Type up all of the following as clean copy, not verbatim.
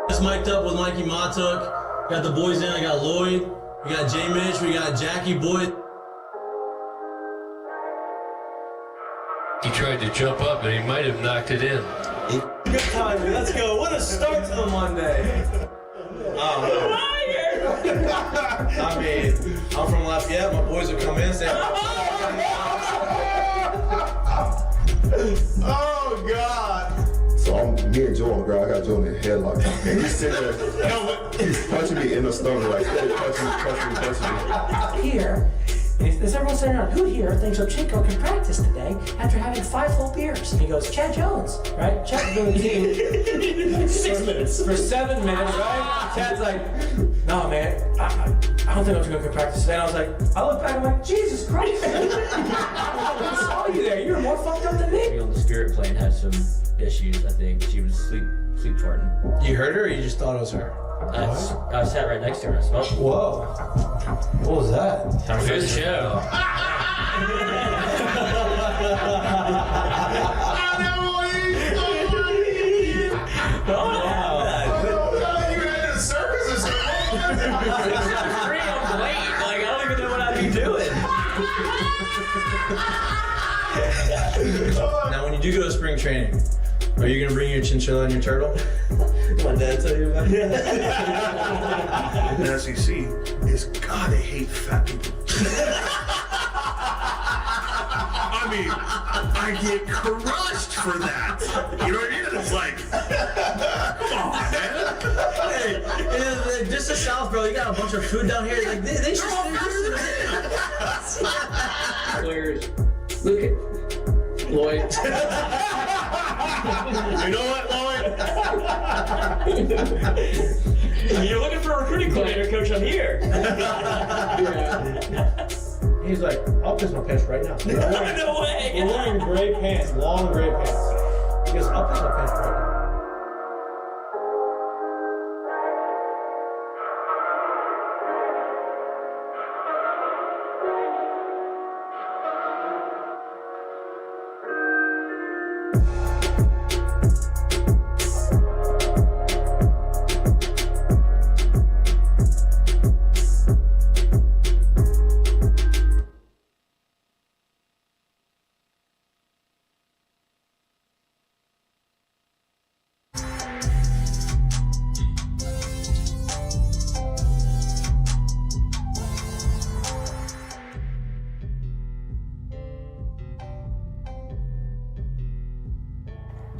Just mic'd up with Mikey Mahtook. Got the boys in. I got Lloyd. We got J. Mitch. We got Jackie Boyd. He tried to jump up, but he might have knocked it in. Good timing. Let's go. What a start to the Monday. I mean, I'm from Lafayette. My boys will come in and say, oh, God. So me and Joe on the ground. I got Joe in the headlock. And he's sitting there. He's punching me in the stomach. Like, punching me. Here, is everyone sitting around? Who here thinks Chico can practice today after having 5 full beers? And he goes, Chad Jones, right? Chad's doing the team 6 minutes. For 7 minutes, right? Chad's like, no, man, I don't think Chico can practice today. And I was like, I look back and I'm like, Jesus Christ. I saw you there. You were more fucked up than me. On the spirit plane had some issues, I think. She was sleep farting. You heard her or you just thought it was her? I sat right next to her and I smelled it. Whoa. What was that? Time for the show. Now, when you do go to spring training, are you going to bring your chinchilla and your turtle? My dad tell you about it? The SEC is, God, they hate fat people. I mean, I get crushed for that. You know what I mean? It's like, come on, man. Hey, just the South, bro. You got a bunch of food down here. Like, they should all Players. Look at Lloyd. You know what, Lloyd? You're looking for a recruiting coordinator, coach. I'm here. He's like, I'll piss my pants right now. No way. We're wearing gray pants, long gray pants. He goes, I'll piss my pants right now.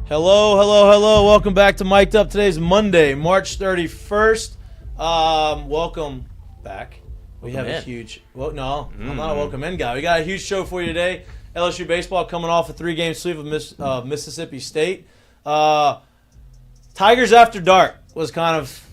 Hello. Welcome back to Mic'd Up. Today's Monday, March 31st. Welcome back. We have a huge... Well, no, I'm not a welcome in guy. We got a huge show for you today. LSU baseball coming off a 3-game sweep of Mississippi State. Tigers After Dark was kind of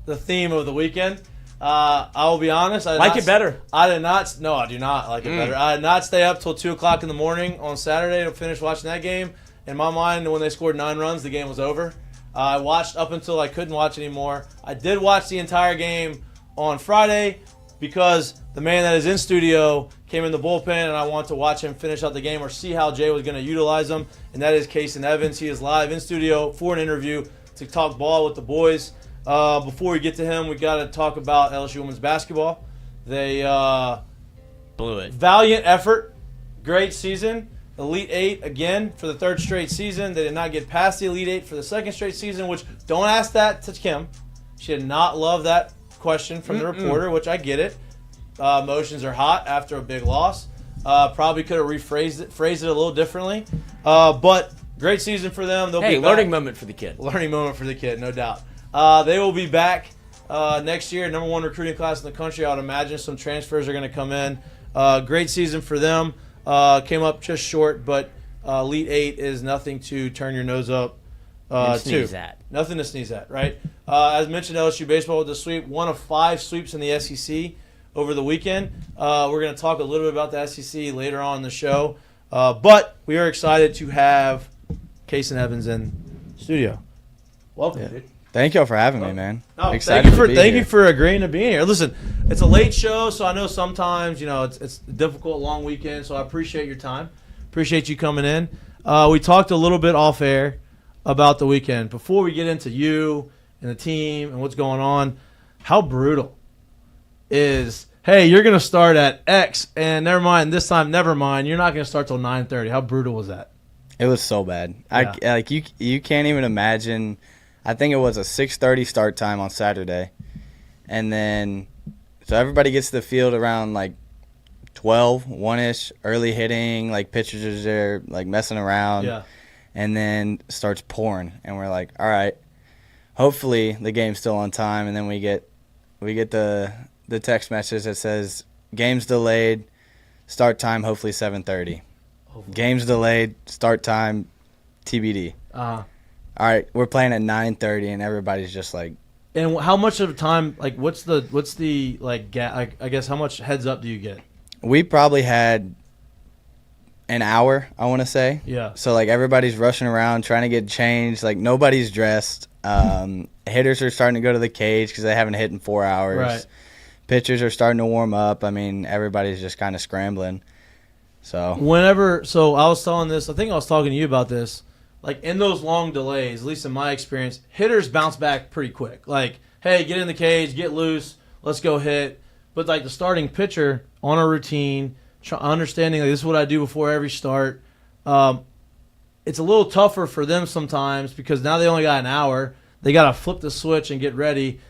the theme of the weekend. I will be honest. I like it better. I did not. No, I do not like it better. I did not stay up till 2 o'clock in the morning on Saturday to finish watching that game. In my mind, when they scored 9 runs, the game was over. I watched up until I couldn't watch anymore. I did watch the entire game on Friday because the man that is in studio came in the bullpen, and I want to watch him finish out the game or see how Jay was going to utilize him, and that is Casan Evans. He is live in studio for an interview to talk ball with the boys. Before we get to him, we got to talk about LSU women's basketball. They blew it. Valiant effort, great season. Elite 8 again for the 3rd straight season. They did not get past the Elite 8 for the 2nd straight season, which don't ask that to Kim. She did not love that question from the reporter, which I get it. Emotions are hot after a big loss. Probably could have phrased it a little differently. But great season for them. They'll be learning moment for the kid. Learning moment for the kid, no doubt. They will be back next year. #1 recruiting class in the country. I would imagine some transfers are going to come in. Great season for them. Came up just short, but Elite 8 is nothing to turn your nose up sneeze to. at. Nothing to sneeze at, right? As mentioned, LSU baseball with the sweep, 1 of 5 sweeps in the SEC over the weekend. We're going to talk a little bit about the SEC later on in the show, but we are excited to have Casan Evans in studio. Welcome, dude. Thank y'all for having me, man. No, Excited thank you for agreeing to be here. Listen, it's a late show, so I know sometimes it's a difficult, long weekend. So I appreciate your time. Appreciate you coming in. We talked a little bit off air about the weekend. Before we get into you and the team and what's going on, how brutal is, hey, you're going to start at X, and never mind, this time, never mind, you're not going to start till 9:30. How brutal was that? It was so bad. Yeah. You can't even imagine. I think it was a 6:30 start time on Saturday, and then so everybody gets to the field around like 12, 1-ish, early hitting, like pitchers are there like messing around, Yeah. and then starts pouring, and we're like, all right, hopefully the game's still on time, and then we get the text message that says game's delayed, start time hopefully 7:30. Game's delayed, start time TBD. Uh-huh. All right, we're playing at 9:30, and everybody's just like, And how much of the time, like, what's the like, I guess, how much heads up do you get? we probably had an hour, I want to say. Yeah. So, like, everybody's rushing around trying to get changed. Like, nobody's dressed. Hitters are starting to go to the cage because they haven't hit in 4 hours. Right. Pitchers are starting to warm up. I mean, everybody's just kind of scrambling. So So I was telling this, I think I was talking to you about this, like in those long delays, at least in my experience, hitters bounce back pretty quick. Like, hey, get in the cage, get loose, let's go hit. But like the starting pitcher on a routine, understanding like this is what I do before every start, it's a little tougher for them sometimes because now they only got an hour. They got to flip the switch and get ready.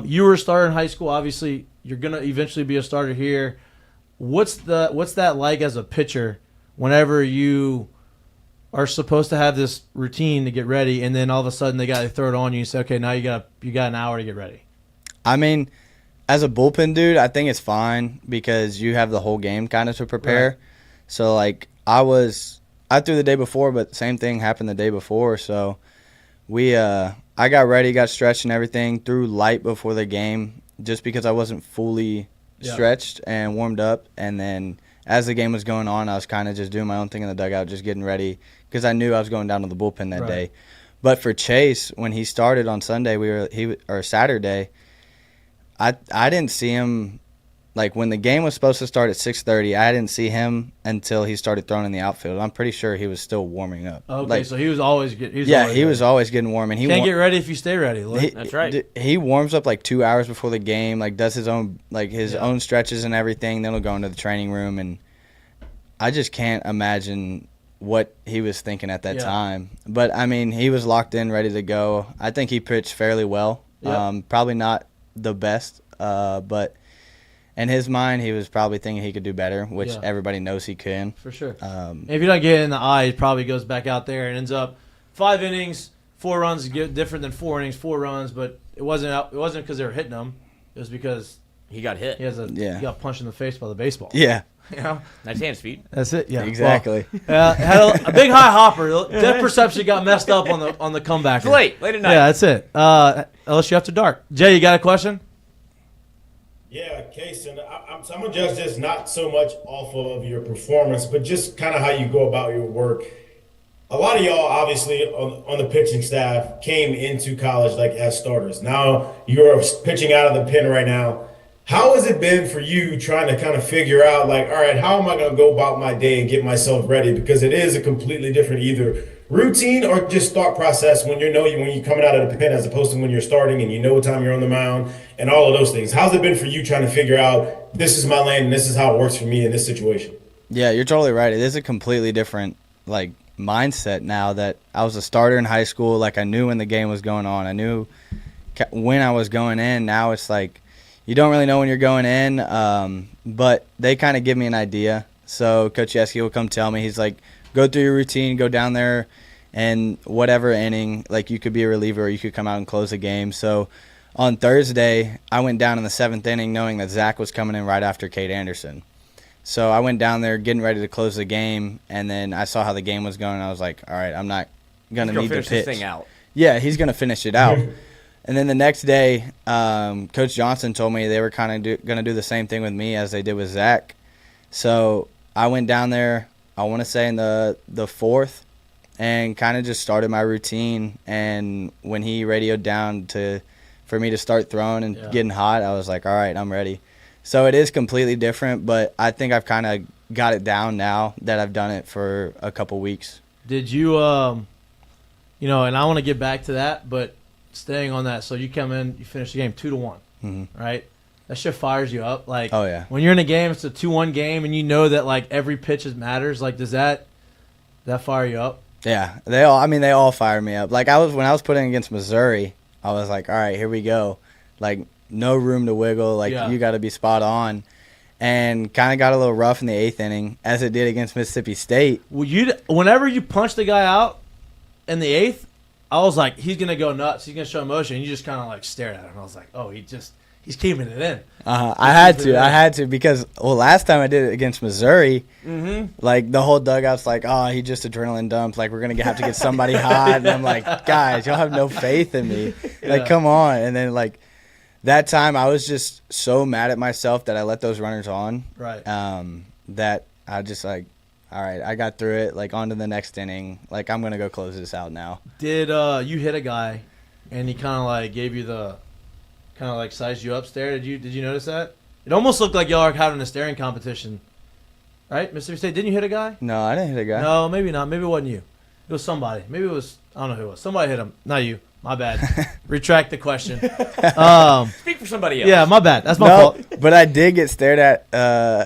You were a starter in high school. Obviously, you're going to eventually be a starter here. What's that like as a pitcher whenever you are supposed to have this routine to get ready, and then all of a sudden they got to throw it on you and say, okay, now you got an hour to get ready? I mean, as a bullpen dude, I think it's fine because you have the whole game kind of to prepare. Right. So, like, I threw the day before, but same thing happened the day before. So, I got ready, got stretched and everything, threw light before the game just because I wasn't fully stretched and warmed up. And then as the game was going on, I was kind of just doing my own thing in the dugout, just getting ready because I knew I was going down to the bullpen that day. But for Chase, when he started on Sunday, or Saturday, I didn't see him. Like, when the game was supposed to start at 6:30, I didn't see him until he started throwing in the outfield. I'm pretty sure he was still warming up. Okay, like, so he was always getting. He was always getting warm, and he can't get ready if you stay ready. That's right. He warms up like 2 hours before the game, like does his own own stretches and everything. Then he'll go into the training room, and I just can't imagine what he was thinking at that time. But I mean, he was locked in, ready to go. I think he pitched fairly well. Yep. Probably not the best, but in his mind, he was probably thinking he could do better, which everybody knows he can. For sure. If you don't get it in the eye, he probably goes back out there and ends up 5 innings, 4 runs, different than 4 innings, 4 runs. But it wasn't because they were hitting him. It was because He got hit. he got punched in the face by the baseball. Yeah, You know? Nice hand speed. That's it. Yeah, exactly. Well, had a big high hopper. Depth perception got messed up on the comeback. Late at night. Yeah, that's it. LSU after dark. Jay, you got a question? Yeah, Casan, I'm going to judge this not so much off of your performance, but just kind of how you go about your work. A lot of y'all, obviously, on the pitching staff came into college like as starters. Now you're pitching out of the pen right now. How has it been for you trying to kind of figure out, like, all right, how am I going to go about my day and get myself ready? Because it is a completely different either routine or just thought process when you're coming out of the pen as opposed to when you're starting and you know what time you're on the mound and all of those things. How's it been for you trying to figure out this is my lane and this is how it works for me in this situation? Yeah, you're totally right. It is a completely different mindset now that I was a starter in high school. Like, I knew when the game was going on. I knew when I was going in. Now it's like you don't really know when you're going in, but they kind of give me an idea. So Coach Yeski will come tell me, he's like, go through your routine, go down there, and whatever inning, like, you could be a reliever or you could come out and close the game. So on Thursday, I went down in the 7th inning knowing that Zach was coming in right after Kate Anderson. So I went down there getting ready to close the game, and then I saw how the game was going, and I was like, all right, I'm not going to need to pitch. Finish this thing out. Yeah, he's going to finish it out. And then the next day, Coach Johnson told me they were kind of going to do the same thing with me as they did with Zach. So I went down there, I want to say in the 4th, and kind of just started my routine. And when he radioed down for me to start throwing and getting hot, I was like, all right, I'm ready. So it is completely different, but I think I've kind of got it down now that I've done it for a couple weeks. Did you, and I want to get back to that, but staying on that. So you come in, you finish the game 2-1, right? That shit fires you up. Like, Oh, yeah. when you're in a game, it's a 2-1 game, and you know that like every pitch matters. Like, does that fire you up? Yeah, they all fire me up. Like when I was putting against Missouri, I was like, all right, here we go. Like, no room to wiggle. Like, you got to be spot on. And kind of got a little rough in the 8th inning, as it did against Mississippi State. Well, whenever you punch the guy out in the 8th, I was like, he's gonna go nuts. He's gonna show emotion. And you just kind of like stared at him. I was like, oh, he's keeping it in. I had to because last time I did it against Missouri, like the whole dugout's like, oh, he just adrenaline dumped. Like, we're gonna have to get somebody hot, and I'm like, guys, y'all have no faith in me. Like, come on. And then like that time, I was just so mad at myself that I let those runners on. Right. That I just like, all right, I got through it. Like, on to the next inning. Like, I'm gonna go close this out now. Did you hit a guy, and he kind of like gave you the kind of like sized you up stare? Did you notice that? It almost looked like y'all are having a staring competition, right? Mississippi State, didn't you hit a guy? No, I didn't hit a guy. No, maybe not. Maybe it wasn't you. It was somebody. Maybe it was, I don't know who it was. Somebody hit him. Not you. My bad. Retract the question. Speak for somebody else. Yeah, my bad. That's my fault. But I did get stared at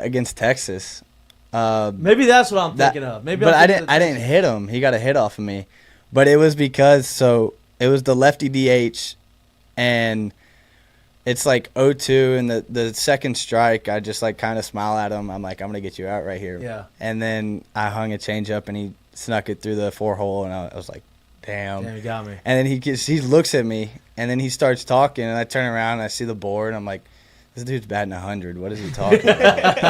against Texas. Maybe that's what I'm thinking of. Maybe. But I didn't hit him. He got a hit off of me. But it was because it was the lefty DH, and it's like 0-2, and the second strike, I just like kind of smile at him. I'm like, I'm gonna get you out right here. Yeah. And then I hung a changeup, and he snuck it through the 4-hole, and I was like, damn. Damn, you got me. And then he looks at me, and then he starts talking, and I turn around and I see the board, and I'm like, this dude's batting 100. What is he talking about?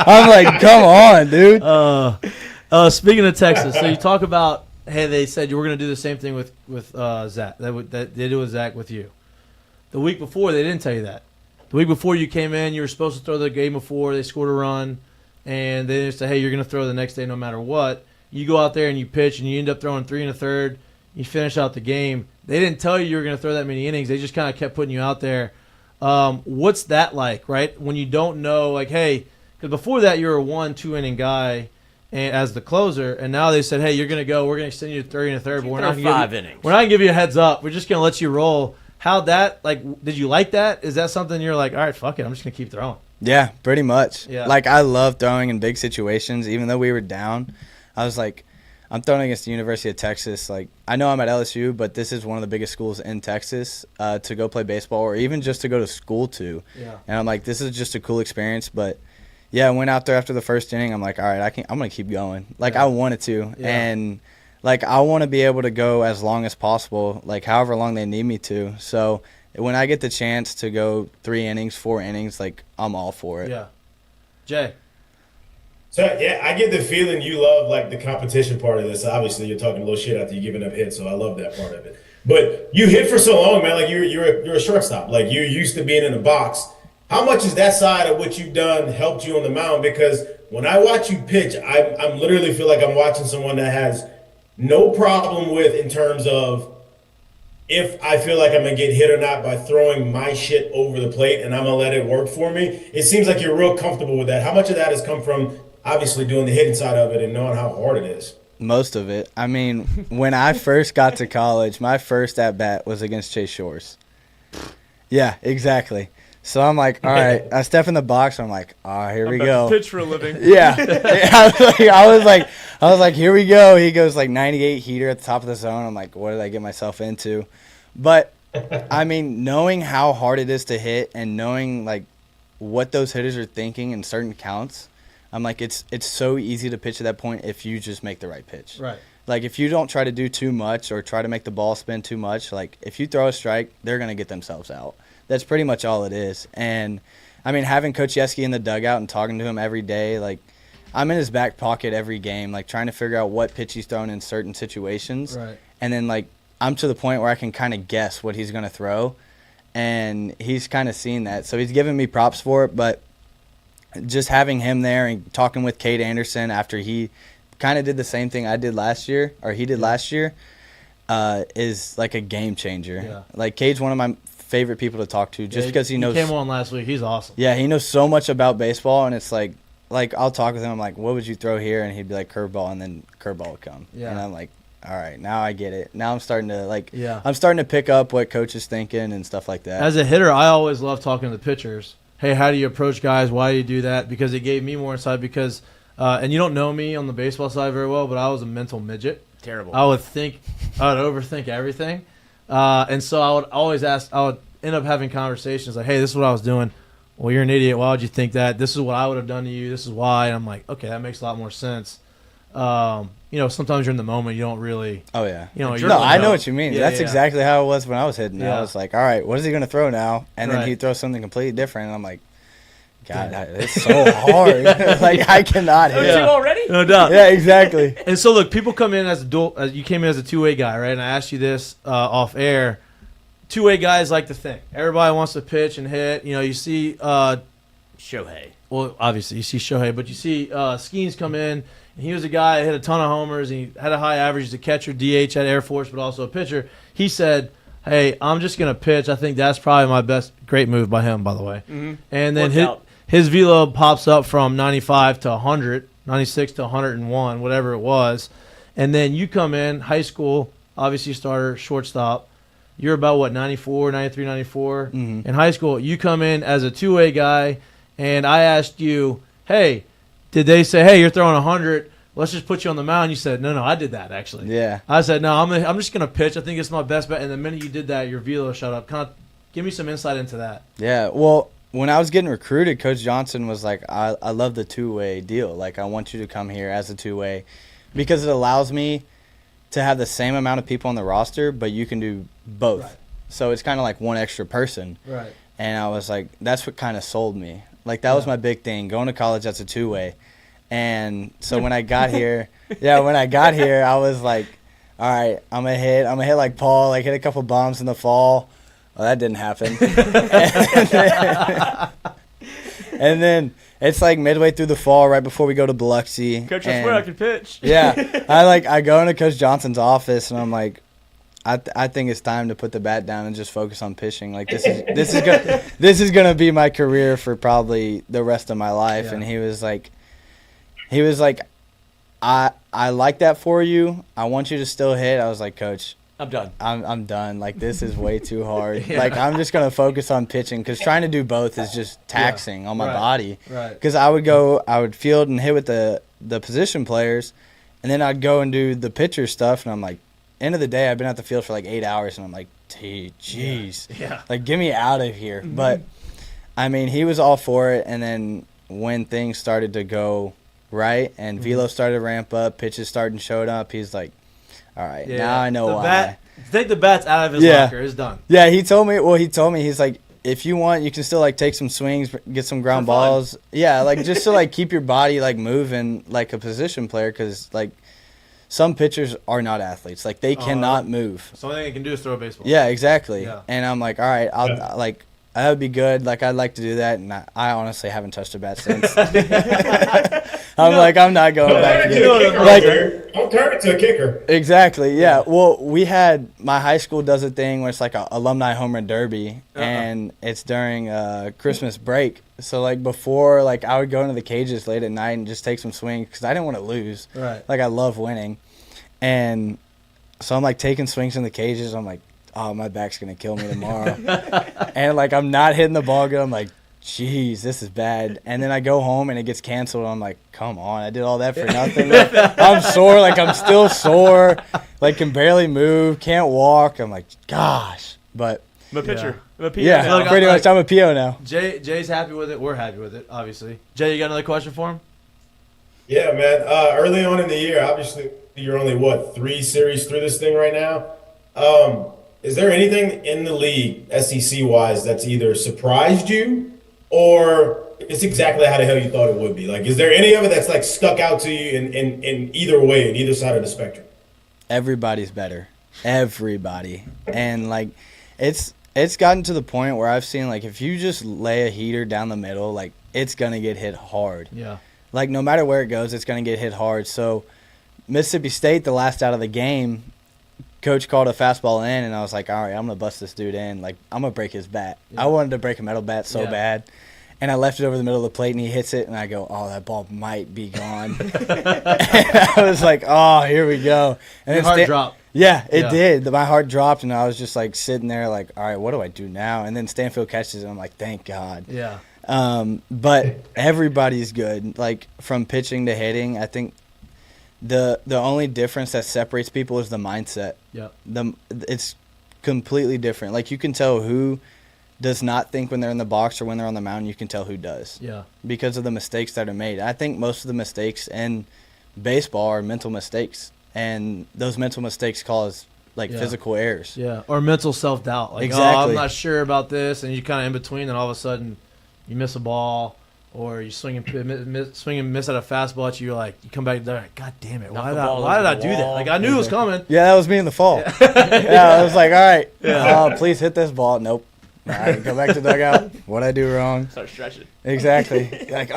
I'm like, come on, dude. Speaking of Texas, so you talk about, hey, they said you were going to do the same thing with Zach. That they did with Zach with you. The week before, they didn't tell you that. The week before you came in, you were supposed to throw the game before. They scored a run, and they just said, hey, you're going to throw the next day no matter what. You go out there and you pitch, and you end up throwing 3 1/3. You finish out the game. They didn't tell you were going to throw that many innings. They just kind of kept putting you out there. What's that like, right? When you don't know, like, hey, because before that you were a 1-2 inning guy as the closer, and now they said, hey, you're going to go. We're going to extend you to 3 1/3, but we're not going to give you a heads up. We're just going to let you roll. How'd that, like, did you like that? Is that something you're like, all right, fuck it, I'm just going to keep throwing? Yeah, pretty much. Yeah. Like, I love throwing in big situations. Even though we were down, I was like, I'm throwing against the University of Texas. Like, I know I'm at LSU, but this is one of the biggest schools in Texas to go play baseball, or even just to go to school to. Yeah. And I'm like, this is just a cool experience. But yeah, I went out there after the first inning. I'm like, all right, I'm gonna keep going. Like, I wanted to, and like, I want to be able to go as long as possible, like however long they need me to. So when I get the chance to go 3 innings, 4 innings, like, I'm all for it. Yeah. Jay. So, yeah, I get the feeling you love, like, the competition part of this. Obviously, you're talking a little shit after you giving up hits, so I love that part of it. But you hit for so long, man. Like, you're a shortstop. Like, you're used to being in the box. How much has that side of what you've done helped you on the mound? Because when I watch you pitch, I literally feel like I'm watching someone that has no problem with, in terms of, if I feel like I'm going to get hit or not, by throwing my shit over the plate and I'm going to let it work for me. It seems like you're real comfortable with that. How much of that has come from obviously doing the hitting side of it and knowing how hard it is? Most of it. I mean, when I first got to college, my first at-bat was against Chase Shores. Yeah, exactly. So I'm like, all right. I step in the box. I'm like, here we go. Pitch for a living. Yeah. I was like, here we go. He goes like 98 heater at the top of the zone. I'm like, what did I get myself into? But, I mean, knowing how hard it is to hit and knowing, like, what those hitters are thinking in certain counts, I'm like, it's so easy to pitch at that point if you just make the right pitch. Right. Like, if you don't try to do too much or try to make the ball spin too much, like, if you throw a strike, they're going to get themselves out. That's pretty much all it is. And, I mean, having Coach Yeski in the dugout and talking to him every day, like, I'm in his back pocket every game, like, trying to figure out what pitch he's throwing in certain situations. Right. And then, like, I'm to the point where I can kind of guess what he's going to throw. And he's kind of seen that. So he's giving me props for it. But just having him there and talking with Cade Anderson after he kind of did the same thing I did last year, or he did last year, is like a game changer. Yeah. Like, Cade's one of my favorite people to talk to just because he knows. He came on last week. He's awesome. Yeah, he knows so much about baseball, and it's like I'll talk with him. I'm like, what would you throw here? And he'd be like, curveball, and then curveball would come. Yeah. And I'm like, all right, now I get it. Now I'm starting to Yeah. I'm starting to pick up what coach is thinking and stuff like that. As a hitter, I always love talking to the pitchers. Hey, how do you approach guys? Why do you do that? Because it gave me more insight because and you don't know me on the baseball side very well, but I was a mental midget. Terrible. I would overthink everything. And so I would always ask, I would end up having conversations like, hey, this is what I was doing. Well, you're an idiot. Why would you think that? This is what I would have done to you. This is why. And I'm like, okay, that makes a lot more sense. Sometimes you're in the moment. You don't really. Oh, yeah. I know what you mean. That's exactly how it was when I was hitting. Yeah. I was like, all right, what is he going to throw now? And then Right. he throws something completely different. And I'm like, God, it's so hard. Like, I cannot hit. You already? No doubt. Yeah, exactly. And so, look, people come in as you came in as a two-way guy, right? And I asked you this off air. Two-way guys like to think. Everybody wants to pitch and hit. You see Shohei. well, obviously, you see Shohei, but you see Skeens come in, and he was a guy that hit a ton of homers, and he had a high average. He's a catcher, DH at Air Force, but also a pitcher. He said, hey, I'm just going to pitch. I think that's probably my best. Great move by him, by the way. Mm-hmm. And then Worked out. his velo pops up from 95 to 100, 96 to 101, whatever it was. And then you come in, high school, obviously starter, shortstop. You're about, 94, 93, 94. Mm-hmm. In high school, you come in as a two-way guy, and I asked you, hey, did they say, hey, you're throwing 100, let's just put you on the mound? You said, no, I did that, actually. Yeah. I said, no, I'm just going to pitch. I think it's my best bet. And the minute you did that, your velo shut up. Kind of give me some insight into that. Yeah, well, when I was getting recruited, Coach Johnson was like, I love the two-way deal. Like, I want you to come here as a two-way because it allows me to have the same amount of people on the roster, but you can do both. Right. So it's kind of like one extra person. Right. And I was like, that's what kind of sold me. Like, that was my big thing. Going to college, that's a two-way. And so when I got here, I was like, all right, I'm going to hit like Paul, like hit a couple bombs in the fall. Well, that didn't happen. And then it's like midway through the fall, right before we go to Biloxi. Coach, I swear I can pitch. Yeah. I go into Coach Johnson's office, and I'm like, I think it's time to put the bat down and just focus on pitching. Like, this is gonna be my career for probably the rest of my life. Yeah. And he was like, I like that for you. I want you to still hit. I was like, Coach, I'm done. I'm done. Like, this is way too hard. Yeah. Like, I'm just gonna focus on pitching because trying to do both is just taxing on my body. Right. Because I would field and hit with the position players, and then I'd go and do the pitcher stuff, and I'm like, end of the day, I've been at the field for like 8 hours, and I'm like, jeez, Yeah. like, get me out of here. Mm-hmm. But I mean, he was all for it, and then when things started to go right and Mm-hmm. velo started to ramp up, pitches started showing up, he's like, all right, Yeah. now I know the why. Bat, take the bats out of his locker. It's done. Yeah, he told me, he's like, if you want, you can still like take some swings, get some ground For fun. balls. Yeah, like just to like keep your body like moving like a position player, because like some pitchers are not athletes. Like, they cannot move. So the only thing he can do is throw a baseball. Yeah, exactly. Yeah. And I'm like, all right, I'll like, that would be good. Like, I'd like to do that, and I honestly haven't touched a bat since. I'm not going back again. Like, I'll turn it to a kicker. Exactly, yeah. Well, my high school does a thing where it's like a alumni home run derby, and it's during Christmas break. So, like, before, like, I would go into the cages late at night and just take some swings because I didn't want to lose. Right. Like, I love winning. And so I'm, like, taking swings in the cages. I'm like, oh, my back's going to kill me tomorrow. And, like, I'm not hitting the ball good. I'm like, jeez, this is bad. And then I go home and it gets canceled. I'm like, come on, I did all that for nothing. Like, I'm sore. Like, I'm still sore. Like, can barely move, can't walk. I'm like, gosh. But I'm a pitcher. I'm a PO yeah, now. Look, pretty much. I'm a PO now. Jay's happy with it. We're happy with it, obviously. Jay, you got another question for him? Yeah, man. Early on in the year, obviously, you're only, 3 series through this thing right now? Is there anything in the league, SEC-wise, that's either surprised you or it's exactly how the hell you thought it would be? Like, is there any of it that's, like, stuck out to you in either way, in either side of the spectrum? Everybody's better. Everybody. And, like, it's gotten to the point where I've seen, like, if you just lay a heater down the middle, like, it's going to get hit hard. Yeah. Like, no matter where it goes, it's going to get hit hard. So, Mississippi State, the last out of the game, Coach called a fastball in, and I was like, all right, I'm going to bust this dude in. Like, I'm going to break his bat. Yeah. I wanted to break a metal bat so Yeah. bad. and I left it over the middle of the plate, and he hits it, and I go, oh, that ball might be gone. And I was like, oh, here we go. And Your heart dropped. Yeah, it did. My heart dropped, and I was just like sitting there like, all right, what do I do now? And then Stanfield catches it, and I'm like, thank God. Yeah. But everybody's good. Like, from pitching to hitting, I think the only difference that separates people is the mindset. Yeah. It's completely different. Like, you can tell who does not think when they're in the box or when they're on the mound. You can tell who does. Yeah. Because of the mistakes that are made. I think most of the mistakes in baseball are mental mistakes, and those mental mistakes cause physical errors. Yeah, or mental self-doubt. Like, exactly. Oh, I'm not sure about this, and you kind of in between, and all of a sudden you miss a ball, or you swing and miss at a fastball at you. You're like, you come back there, like, God damn it, why did I do that? Like, I knew it was coming. Yeah, that was me in the fall. Yeah, I was like, all right, please hit this ball. Nope. All right, go back to the dugout. What'd I do wrong? Start stretching. Exactly. Like,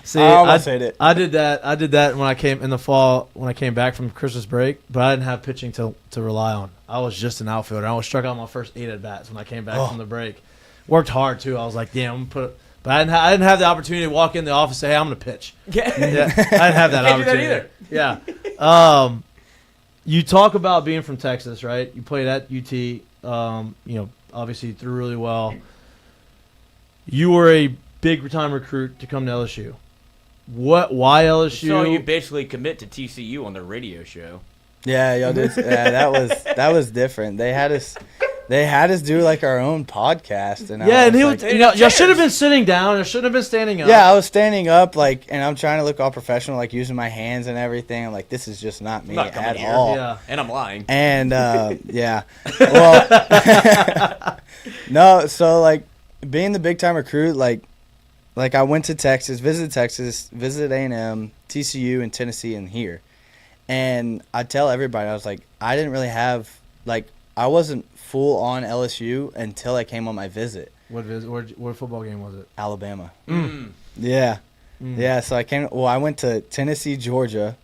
see, I almost hit it. I did that when I came in the fall, when I came back from Christmas break, but I didn't have pitching to rely on. I was just an outfielder. I was struck out my first 8 at bats when I came back from the break. Worked hard too. I was like, damn, I'm gonna put. But I didn't have the opportunity to walk in the office and say, hey, I'm gonna pitch. Yeah. I didn't have that Can't opportunity. do that either. Yeah. You talk about being from Texas, right? You played at UT. Obviously threw really well. You were a big-time recruit to come to LSU. Why LSU? So you basically commit to TCU on their radio show. Yeah, y'all did. Yeah, that was different. They had us do like our own podcast, and y'all should have been sitting down. Or should have been standing up. Yeah, I was standing up, and I'm trying to look all professional, like using my hands and everything. I'm like, this is just not me at all. Yeah. And I'm lying. And yeah, well, no. So like being the big time recruit, like I went to visited A&M, TCU, and Tennessee, and here. And I tell everybody, I was like, I didn't really have I wasn't full on LSU until I came on my visit. What football game was it? Alabama. Yeah. Yeah, so I went to Tennessee, Georgia.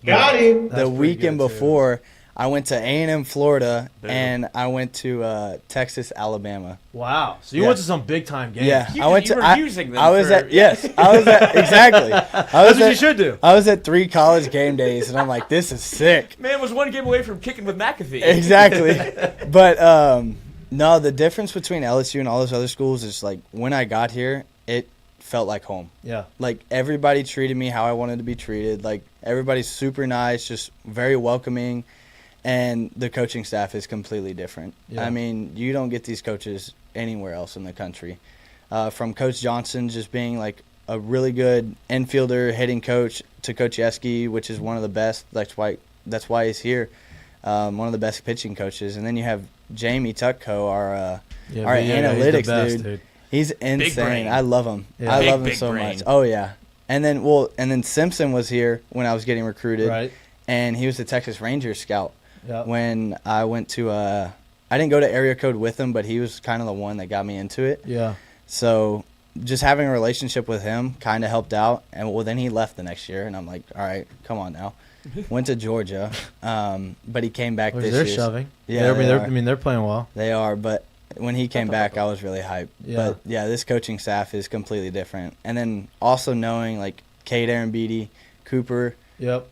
Got him. The weekend before, I went to A&M, Florida, and I went to Texas, Alabama. Wow. So you went to some big time games. Yeah. You were using them. I was at exactly. That's what you should do. I was at 3 college game days, and I'm like, this is sick. Man was one game away from kicking with McAfee. Exactly. But no, the difference between LSU and all those other schools is like when I got here, it felt like home. Yeah. Like everybody treated me how I wanted to be treated. Like everybody's super nice, just very welcoming. And the coaching staff is completely different. Yeah. I mean, you don't get these coaches anywhere else in the country. From Coach Johnson just being like a really good infielder hitting coach to Coach Yeski, which is one of the best. That's why he's here. One of the best pitching coaches. And then you have Jamie Tutko, our analytics dude. He's insane. I love him. Yeah. I love him so much. Oh yeah. And then Simpson was here when I was getting recruited. Right. And he was the Texas Rangers scout. Yep. When I went to I didn't go to area code with him, but he was kind of the one that got me into it. Yeah. So just having a relationship with him kind of helped out. And then he left the next year, and I'm like, all right, come on now. Went to Georgia, but he came back this year. They're shoving. Yeah, they're playing well. They are, but when he came back, I was really hyped. Yeah. But yeah, this coaching staff is completely different. And then also knowing like Cade Arambidi, Cooper. Yep.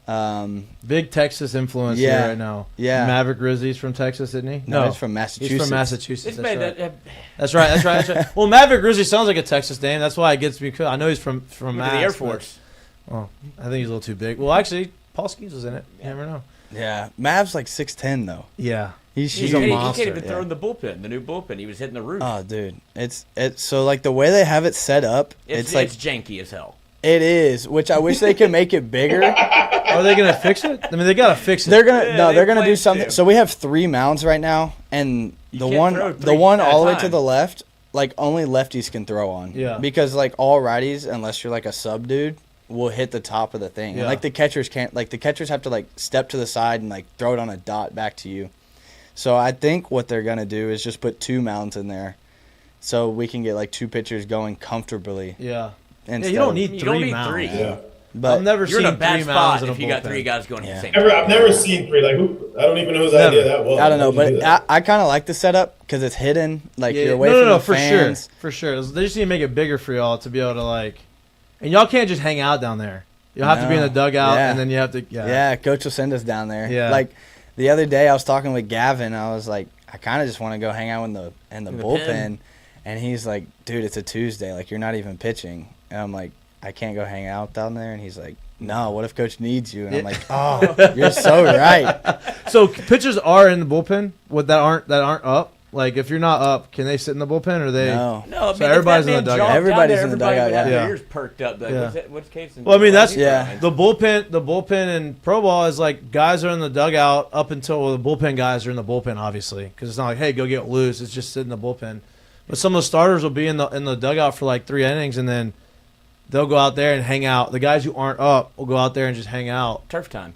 Big Texas influence here right now. Yeah. Maverick Grizzlies from Texas, isn't he? No, he's from Massachusetts. He's from Massachusetts. That's right. That's right. Well, Maverick Grizzlies sounds like a Texas name. That's why it gets me. I know he's from Mass. The Air Force. Well, I think he's a little too big. Well, actually, Paul Skeens was in it. You never know. Yeah. Mav's like 6'10", though. Yeah. He's a monster. He can't even throw in the bullpen, the new bullpen. He was hitting the roof. Oh, dude. It's so like the way they have it set up, it's like janky as hell. It is, which I wish they could make it bigger. Are they gonna fix it? I mean, they gotta fix it. They're gonna do something. So we have 3 mounds right now, and the one all the way to the left, like only lefties can throw on. Yeah. Because like all righties, unless you're like a sub dude, will hit the top of the thing. Yeah. And like the catchers can't. Like the catchers have to like step to the side and like throw it on a dot back to you. So I think what they're gonna do is just put 2 mounds in there, so we can get like 2 pitchers going comfortably. Yeah. And you don't need 3 mounds. Yeah. But I've never You're seen in a bad 3 spot mounds in a if you got bullpen. 3 guys going at the same I've time. never seen 3. Like, who? I don't even know whose Never. idea that was. I don't know, How did you do but that? I kind of like the setup because it's hidden. Like you're away no, from the for fans. sure, for sure. They just need to make it bigger for y'all to be able to like, and y'all can't just hang out down there. You'll have to be in the No. dugout, Yeah. and then you have to. Yeah, Coach will send us down there. Yeah. Like the other day, I was talking with Gavin. I was like, I kind of just want to go hang out in the bullpen, pen. and he's like, dude, it's a Tuesday. Like you're not even pitching, and I'm like, I can't go hang out down there, and he's like, no. What if Coach needs you? And I'm like, oh, you're so right. So pitchers are in the bullpen that aren't up. Like if you're not up, can they sit in the bullpen or they? No. No, So everybody's in the dugout. Everybody's in the dugout, Have yeah. their ears perked up. Like, Yeah. what's Casan? Well, I mean that's Yeah. the bullpen in pro ball is like guys are in the dugout up until the bullpen guys are in the bullpen, obviously, because it's not like hey go get loose. It's just sit in the bullpen. But some of the starters will be in the dugout for like 3 innings and then they'll go out there and hang out. The guys who aren't up will go out there and just hang out. Turf time.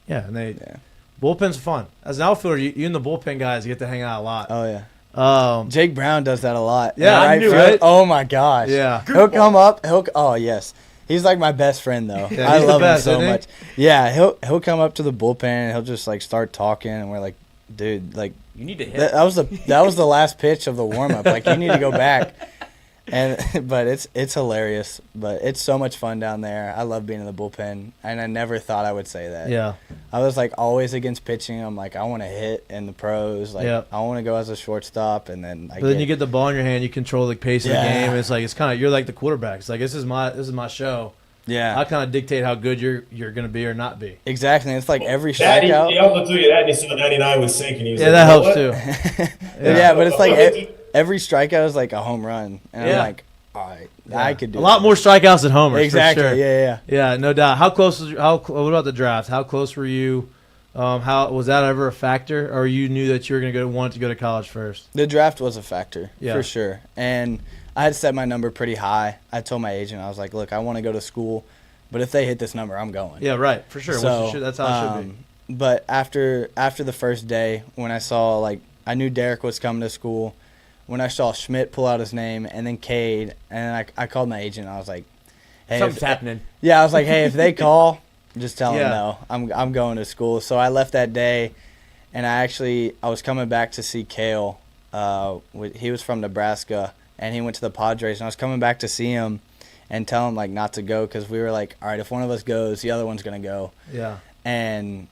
Yeah, and bullpen's fun. As an outfielder, you and the bullpen guys get to hang out a lot. Oh yeah. Um, Jake Brown does that a lot. Yeah, I knew field. it. Oh my gosh. Yeah. He'll come up. Oh yes. He's like my best friend though. Yeah, I he's the love best, him so isn't he? much. Yeah, he'll come up to the bullpen and he'll just like start talking and we're like, dude, like You need to hit. that was the last pitch of the warm up. Like you need to go back. And but it's hilarious. But it's so much fun down there. I love being in the bullpen, and I never thought I would say that. yeah. I was like always against pitching. I'm like I want to hit in the pros. Like Yep. I want to go as a shortstop, and then But then you get the ball in your hand, you control the pace of the Yeah. game. It's like it's kind of you're like the quarterback. It's like this is my show. yeah I kind of dictate how good you're going to be or not be. exactly. It's like every That, strikeout. he also told you that, and he saw 99 was sinking. He was Yeah, like, that you know helps what? too. Yeah, but it's like every strikeout is like a home run, and I'm Yeah. like, all right, I could do a lot this. more strikeouts than homers. Exactly. For sure. Yeah. Yeah, no doubt. How close was what about the draft? How close were you? How was that ever a factor, or you knew that you were going to want to go to college first? The draft was a factor Yeah. for sure, and I had set my number pretty high. I told my agent, I was like, look, I want to go to school, but if they hit this number, I'm going. Yeah, right, for sure. So, That's how it should be. But after the first day, when I saw I knew Derek was coming to school, when I saw Schmidt pull out his name and then Cade, and I called my agent. I was like, hey, Something's happening. Yeah, I was like, hey, if they call, just tell Yeah. them no. I'm going to school. So I left that day, and I was coming back to see Kale. He was from Nebraska, and he went to the Padres, and I was coming back to see him and tell him like not to go because we were like, all right, if one of us goes, the other one's gonna go. Yeah. And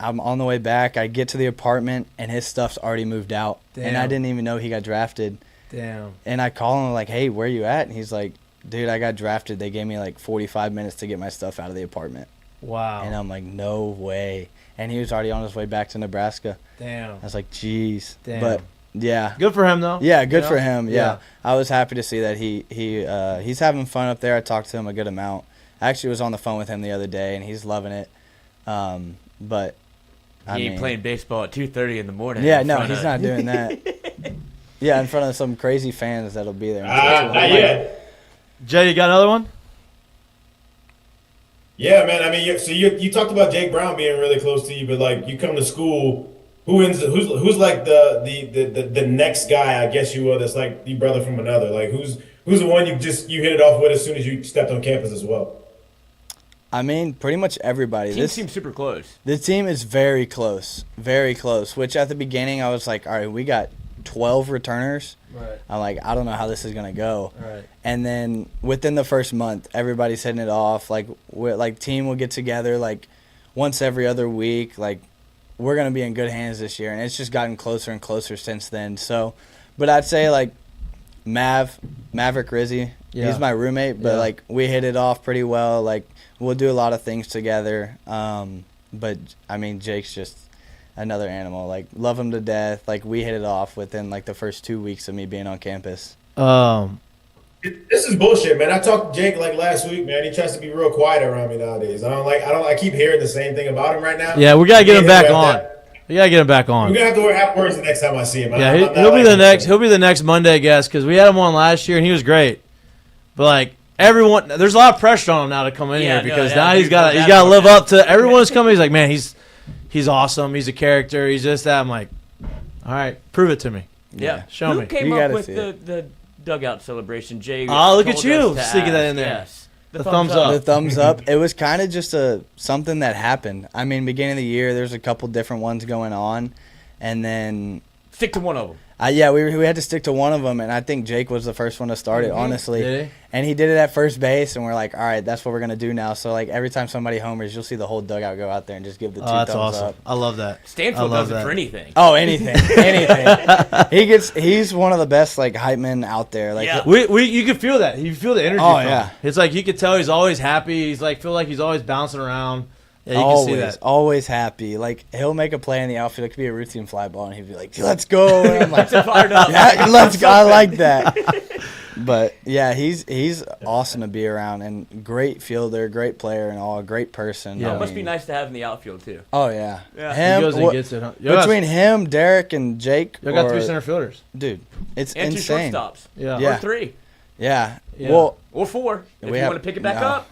I'm on the way back. I get to the apartment, and his stuff's already moved out. And I Damn. didn't even know he got drafted. Damn. And I call him like, hey, where you at? And he's like, dude, I got drafted. They gave me like 45 minutes to get my stuff out of the apartment. Wow. And I'm like, no way. And he was already on his way back to Nebraska. Damn. I was like, geez. Damn. But, yeah. Good for him though. Yeah, good You know? for him. Yeah. Yeah. I was happy to see that he's having fun up there. I talked to him a good amount. I actually was on the phone with him the other day, and he's loving it. But I He ain't mean, playing baseball at 2:30 in the morning. yeah, in no, front he's of- not doing that. Yeah, in front of some crazy fans that'll be there. Not yet. Jay, you got another one? Yeah, man. I mean, so you talked about Jake Brown being really close to you, but like you come to school, who's like the next guy? I guess you will. That's like your brother from another. Like who's the one you hit it off with as soon as you stepped on campus as well? I mean, pretty much everybody. Team seems super close. The team is very close, which at the beginning I was like, all right, we got 12 returners. Right. I'm like, I don't know how this is going to go. Right. And then within the first month, everybody's hitting it off. Like, team will get together like once every other week. Like, we're going to be in good hands this year. And it's just gotten closer and closer since then. So, but I'd say like Maverick Rizzi, Yeah. he's my roommate, but Yeah. like we hit it off pretty well. Like, we'll do a lot of things together. But I mean, Jake's just another animal. Like, love him to death. Like, we hit it off within like the first 2 weeks of me being on campus. This is bullshit, man. I talked to Jake like last week, man. He tries to be real quiet around me nowadays. I keep hearing the same thing about him right now. Yeah, we gotta get him Me and back have on. that- We gotta get him back on. We're gonna have to have words the next time I see him. Yeah, I'm not he'll be like the him. next. He'll be the next Monday guest because we had him on last year and he was great. But like everyone, there's a lot of pressure on him now to come in Yeah, here no, because yeah, now dude, he's got no to doubt live about up to everyone who's coming. He's like, man, he's awesome. He's a character. He's just that. I'm like, all right, prove it to me. Yeah. Show Who me. came You up gotta with see the dugout celebration? Jay. Oh, look at told you, us to sneaking that ask. in there. Yes. The thumbs up. The thumbs up. It was kind of just something that happened. I mean, beginning of the year, there's a couple different ones going on, and then Stick to one of them. yeah, we had to stick to one of them, and I think Jake was the first one to start it, honestly. Did he? And he did it at first base, and we're like, all right, that's what we're gonna do now. So like every time somebody homers, you'll see the whole dugout go out there and just give the two That's thumbs awesome. up. I love that. Stanfield I love does it that. for anything. Oh, anything, anything. He's one of the best like hype men out there. Like, Yeah. You can feel that. You feel the energy. Oh, from yeah. him. It's like you can tell he's always happy. He's like feel like he's always bouncing around. Yeah, you always, can see that. always happy. Like he'll make a play in the outfield. It could be a routine fly ball, and he'd be like, "Let's go!" And I'm like, Fired up. "Yeah, let's go." I like that. But yeah, he's awesome to be around, and great fielder, great player, and all, great person. Yeah. It I must be mean, nice to have in the outfield too. Oh yeah, Yeah. him. He goes and what- gets it. Huh? between him, Derek, and Jake, you got or- 3 center fielders. dude, it's And insane. 2 shortstops. Yeah. Yeah. Or 3. Yeah. Yeah. Well, Or 4. If We you have- want to pick it back no. up.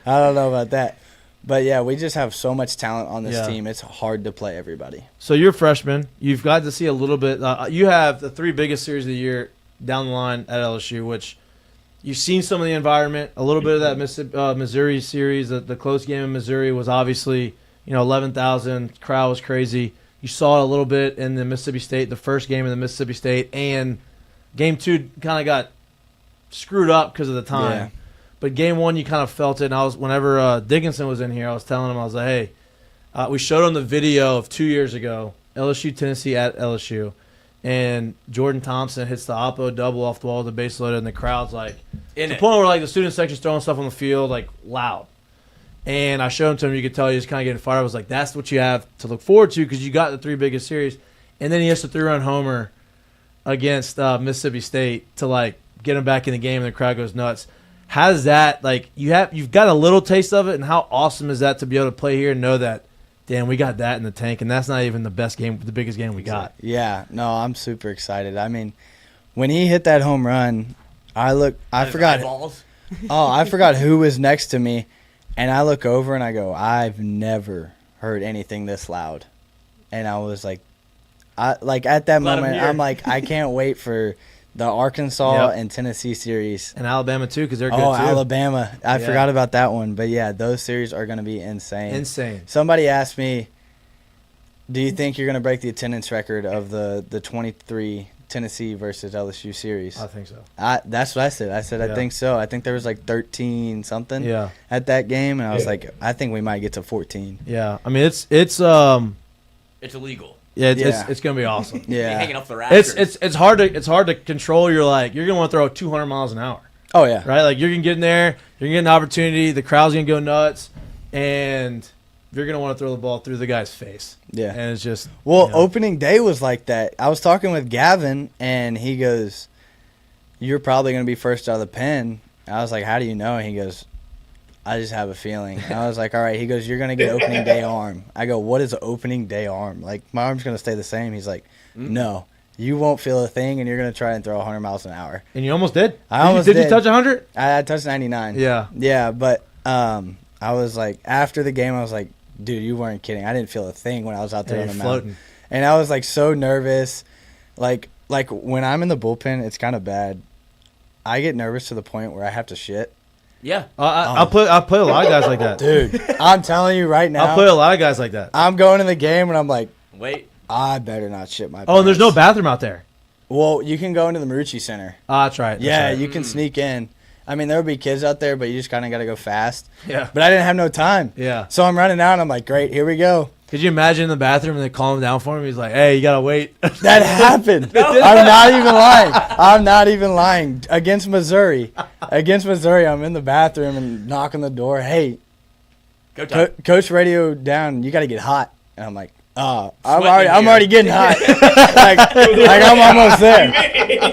I don't know about that. But yeah, we just have so much talent on this Yeah. team. It's hard to play everybody. So you're a freshman. You've got to see a little bit. You have the 3 biggest series of the year down the line at LSU, which you've seen some of the environment. A little bit of that Missouri series. The close game in Missouri was obviously 11,000. Crowd was crazy. You saw it a little bit in the Mississippi State, the first game in the Mississippi State, and game 2 kind of got screwed up because of the time. Yeah. But game 1, you kind of felt it. And whenever Dickinson was in here, I was telling him, I was like, hey, we showed him the video of 2 years ago, LSU, Tennessee at LSU. And Jordan Thompson hits the oppo double off the wall with the base loaded, and the crowd's like, In to the it. point where like the student section's throwing stuff on the field, like loud. And I showed him to him, you could tell he was kind of getting fired. I was like, that's what you have to look forward to because you got the 3 biggest series. And then he hits the 3-run homer against Mississippi State to like get him back in the game, and the crowd goes nuts. How does that, like, you've got a little taste of it, and how awesome is that to be able to play here and know that, damn, we got that in the tank, and that's not even the best game, the biggest game we got. Yeah, no, I'm super excited. I mean, when he hit that home run, I forgot. Eyeballs. Oh, I forgot who was next to me, and I look over and I go, I've never heard anything this loud, and I was like, at that Let him moment, hear. I'm like, I can't wait for the Arkansas Yep. and Tennessee series. And Alabama, too, because they're good, Oh, too. Alabama. I Yeah. forgot about that one. But, yeah, those series are going to be insane. Insane. Somebody asked me, do you think you're going to break the attendance record of the 23 Tennessee versus LSU series? I think so. That's what I said. I said, Yeah. I think so. I think there was like 13 something Yeah. at that game. And I was like, I think we might get to 14. Yeah. I mean, it's It's illegal. Yeah. it's going to be awesome. You're Yeah. hanging off the rafters. It's hard to control. You're going to want to throw 200 miles an hour. Oh, yeah. Right? Like, you're going to get in there, you're going to get an opportunity, the crowd's going to go nuts, and you're going to want to throw the ball through the guy's face. Yeah. And it's just... Well, you know. opening day was like that. I was talking with Gavin, and he goes, you're probably going to be first out of the pen. I was like, how do you know? And he goes, I just have a feeling. And I was like, all right. He goes, you're going to get opening day arm. I go, what is an opening day arm? Like, my arm's going to stay the same. He's like, no. You won't feel a thing, and you're going to try and throw 100 miles an hour. And you almost did? Almost Did you did. touch 100? I touched 99. Yeah. Yeah, but I was like, after the game, I was like, dude, you weren't kidding. I didn't feel a thing when I was out there Yeah, on the you're mound. floating. And I was like so nervous. Like when I'm in the bullpen, it's kind of bad. I get nervous to the point where I have to shit. Yeah. I play a lot of guys like that. Dude, I'm telling you right now, I play a lot of guys like that. I'm going in the game and I'm like, Wait. I better not shit my pants. Oh, and there's no bathroom out there. Well, you can go into the Marucci Center. That's right. Yeah, That's right. you can sneak in. I mean, there would be kids out there, but you just kind of got to go fast. Yeah. But I didn't have no time. Yeah. So I'm running out, and I'm like, great, here we go. Could you imagine in the bathroom and they calm him down for him? He's like, hey, you got to wait. That happened. I'm not even lying. I'm not even lying. Against Missouri, I'm in the bathroom and knock on the door. Hey, Go time. Coach radio down. You got to get hot. And I'm like, I'm Sweating already here. getting hot. like I'm almost there.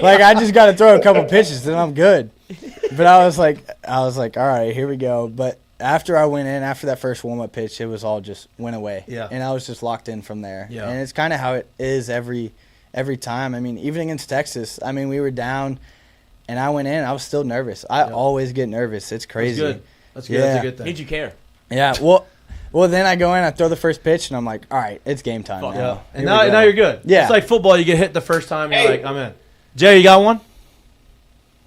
Like I just got to throw a couple pitches, then I'm good. But I was like, all right, here we go. But after I went in, after that first warm up pitch, it was all just went away. Yeah. And I was just locked in from there. Yeah. And it's kind of how it is every time. I mean, even against Texas, I mean, we were down, and I went in. I was still nervous. I always get nervous. It's crazy. That's good. That's good. Yeah. That's a good thing. Did you care? Yeah. Well, then I go in, I throw the first pitch, and I'm like, all right, it's game time Fuck now. Yeah. And Here we now go. you're good. Yeah. It's like football. You get hit the first time, you're like, I'm in. Jay, you got one?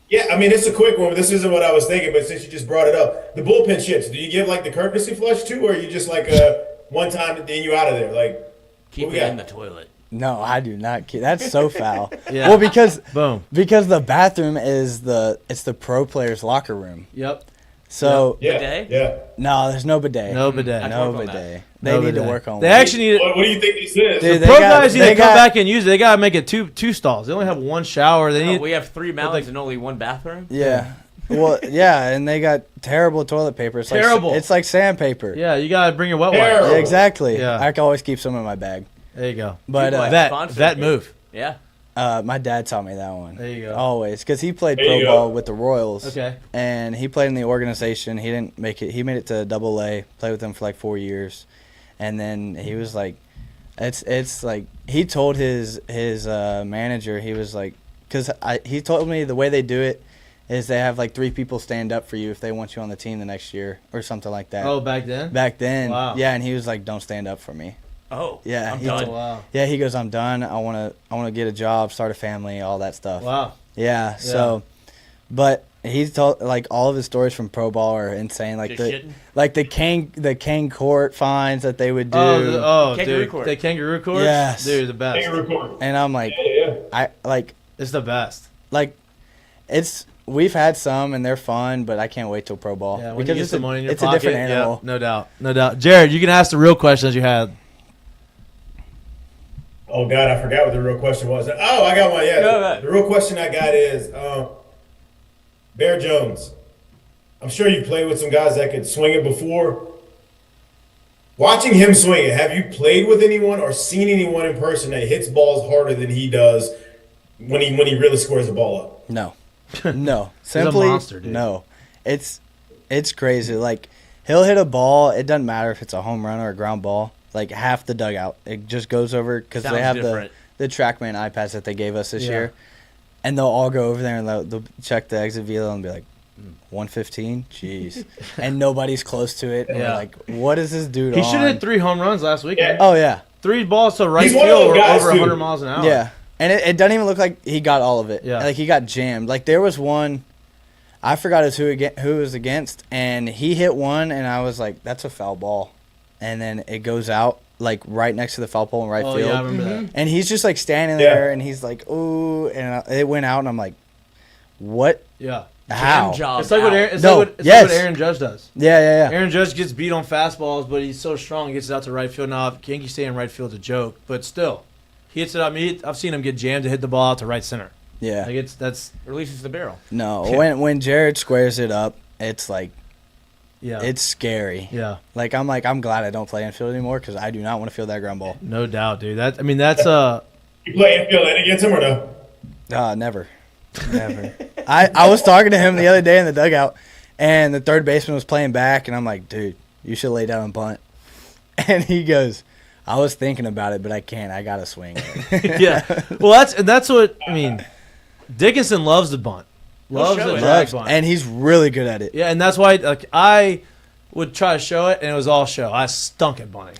Yeah, I mean, it's a quick one. This isn't what I was thinking, but since you just brought it up, the bullpen shits, do you give like the courtesy flush too, or are you just like one time and then you out of there? Like, Keep it in the toilet. No, I do not. That's so foul. Yeah. Well, because the bathroom is it's the pro players' locker room. Yep. So Bidet? Yeah. no, there's no bidet. No bidet. No work on bidet. that. They No need to bidet. work on. They that. actually need. What do you think this is? Dude, The pro guys need to come back and use it. They gotta make it two stalls. They only have one shower. They need. We have 3 mountains and only 1 bathroom? Yeah. Well, yeah, and they got terrible toilet paper. It's Terrible. Like, it's like sandpaper. Yeah, you gotta bring your wet Terrible. wipes. Yeah, exactly. Yeah. I can always keep some in my bag. There you go. But People like Vet sponsors. move. Yeah. my dad taught me that one. There you go. Always, because he played There pro you ball go. with the Royals. Okay. And he played in the organization. He didn't make it. He made it to Double A. Played with them for like 4 years, and then he was like, it's like he told his manager. He was like, because he told me the way they do it is they have like 3 people stand up for you if they want you on the team the next year or something like that. Oh, back then. Back then, Wow. yeah, and he was like, "Don't stand up for me." Oh. Yeah, I'm he done. told- Wow. Yeah, he goes, "I'm done. I want to get a job, start a family, all that stuff." Wow. Yeah. So, but he's told like all of his stories from pro ball are insane. Like Just the shitting? the King Court fines that they would do. Kangaroo dude, court. the kangaroo courts. Yes. Dude, the best. Kangaroo court. And I'm like, Yeah. I like It's the best. we've had some and they're fun, but I can't wait till pro ball Yeah, when because you get it's some money in your it's pocket. a different yeah, animal. no doubt, no doubt. Jared, you can ask the real questions you had. Oh God, I forgot what the real question was. Oh, I got one. Yeah, Go ahead. the real question I got is Bear Jones. I'm sure you played with some guys that could swing it before. Watching him swing it, have you played with anyone or seen anyone in person that hits balls harder than he does when he really squares the ball up? No, no, simply monster, dude. no. It's crazy. Like he'll hit a ball. It doesn't matter if it's a home run or a ground ball. Like half the dugout, it just goes over because they Sounds have different. the TrackMan iPads that they gave us this Yeah. year, and they'll all go over there and they'll check the exit velo and be like, 115, jeez, and nobody's close to it. And we're Yeah. like, what is this dude? He should on? have hit 3 home runs last weekend. Oh yeah, 3 balls to right He's one of field those were guys, over too. 100 miles an hour. yeah, and it doesn't even look like he got all of it. Yeah. Like he got jammed. Like there was one, I forgot who it was against, and he hit one, and I was like, that's a foul ball, and then it goes out like right next to the foul pole in right Oh field. yeah, I remember that. And he's just like standing Yeah. there, and he's like, "Ooh!" And it went out, and I'm like, "What? Yeah. How?" Job It's like what out. Aaron, it's No, like what, yes. like what Aaron Judge does. Yeah. Aaron Judge gets beat on fastballs, but he's so strong. He gets it out to right field. Now, Yankee stay in right field's a joke, but still, he hits it out. I mean, I've seen him get jammed to hit the ball out to right center. Yeah. Like that's Releases the barrel. No, when Jared squares it up, it's like yeah, it's scary. yeah, Like I'm glad I don't play infield anymore because I do not want to feel that ground ball. no doubt, dude. That's You play infield in against him or no? Never. I was talking to him the other day in the dugout, and the third baseman was playing back, and I'm like, dude, you should lay down and bunt. And he goes, I was thinking about it, but I can't. I gotta swing. yeah. Well, that's what I mean. Dickinson loves the bunt, loves show the it. drag bunt, And he's really good at it. yeah, and that's why like I would try to show it, and it was all show. I stunk at bunting,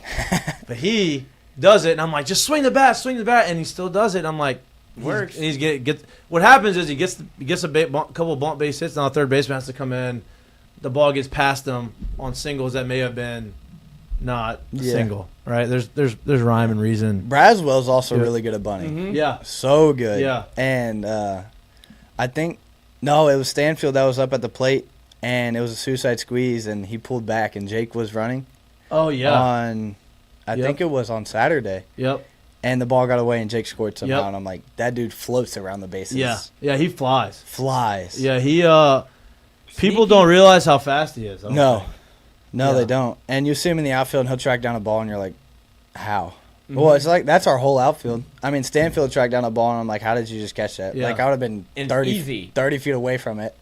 but he does it, and I'm like, just swing the bat, and he still does it. And I'm like, Works. And he's get. What happens is he gets a couple of bunt base hits. Now the third baseman has to come in. The ball gets past him on singles that may have been not Yeah. single. Right? There's rhyme and reason. Braswell's also really good at bunting. Mm-hmm. Yeah. So good. Yeah. And I think, no, it was Stanfield that was up at the plate, and it was a suicide squeeze, and he pulled back, and Jake was running Oh yeah. on, I think it was on Saturday, Yep. and the ball got away, and Jake scored somehow, Yep. and I'm like, that dude floats around the bases. Yeah. Yeah. He flies. Flies. Yeah. He. People don't realize how fast he is. I don't No. think. No, Yeah. they don't. And you see him in the outfield, and he'll track down a ball, and you're like, how? Well, it's like that's our whole outfield. I mean, Stanfield tracked down a ball, and I'm like, how did you just catch that? Yeah. Like, I would have been And 30 easy. 30 feet away from it.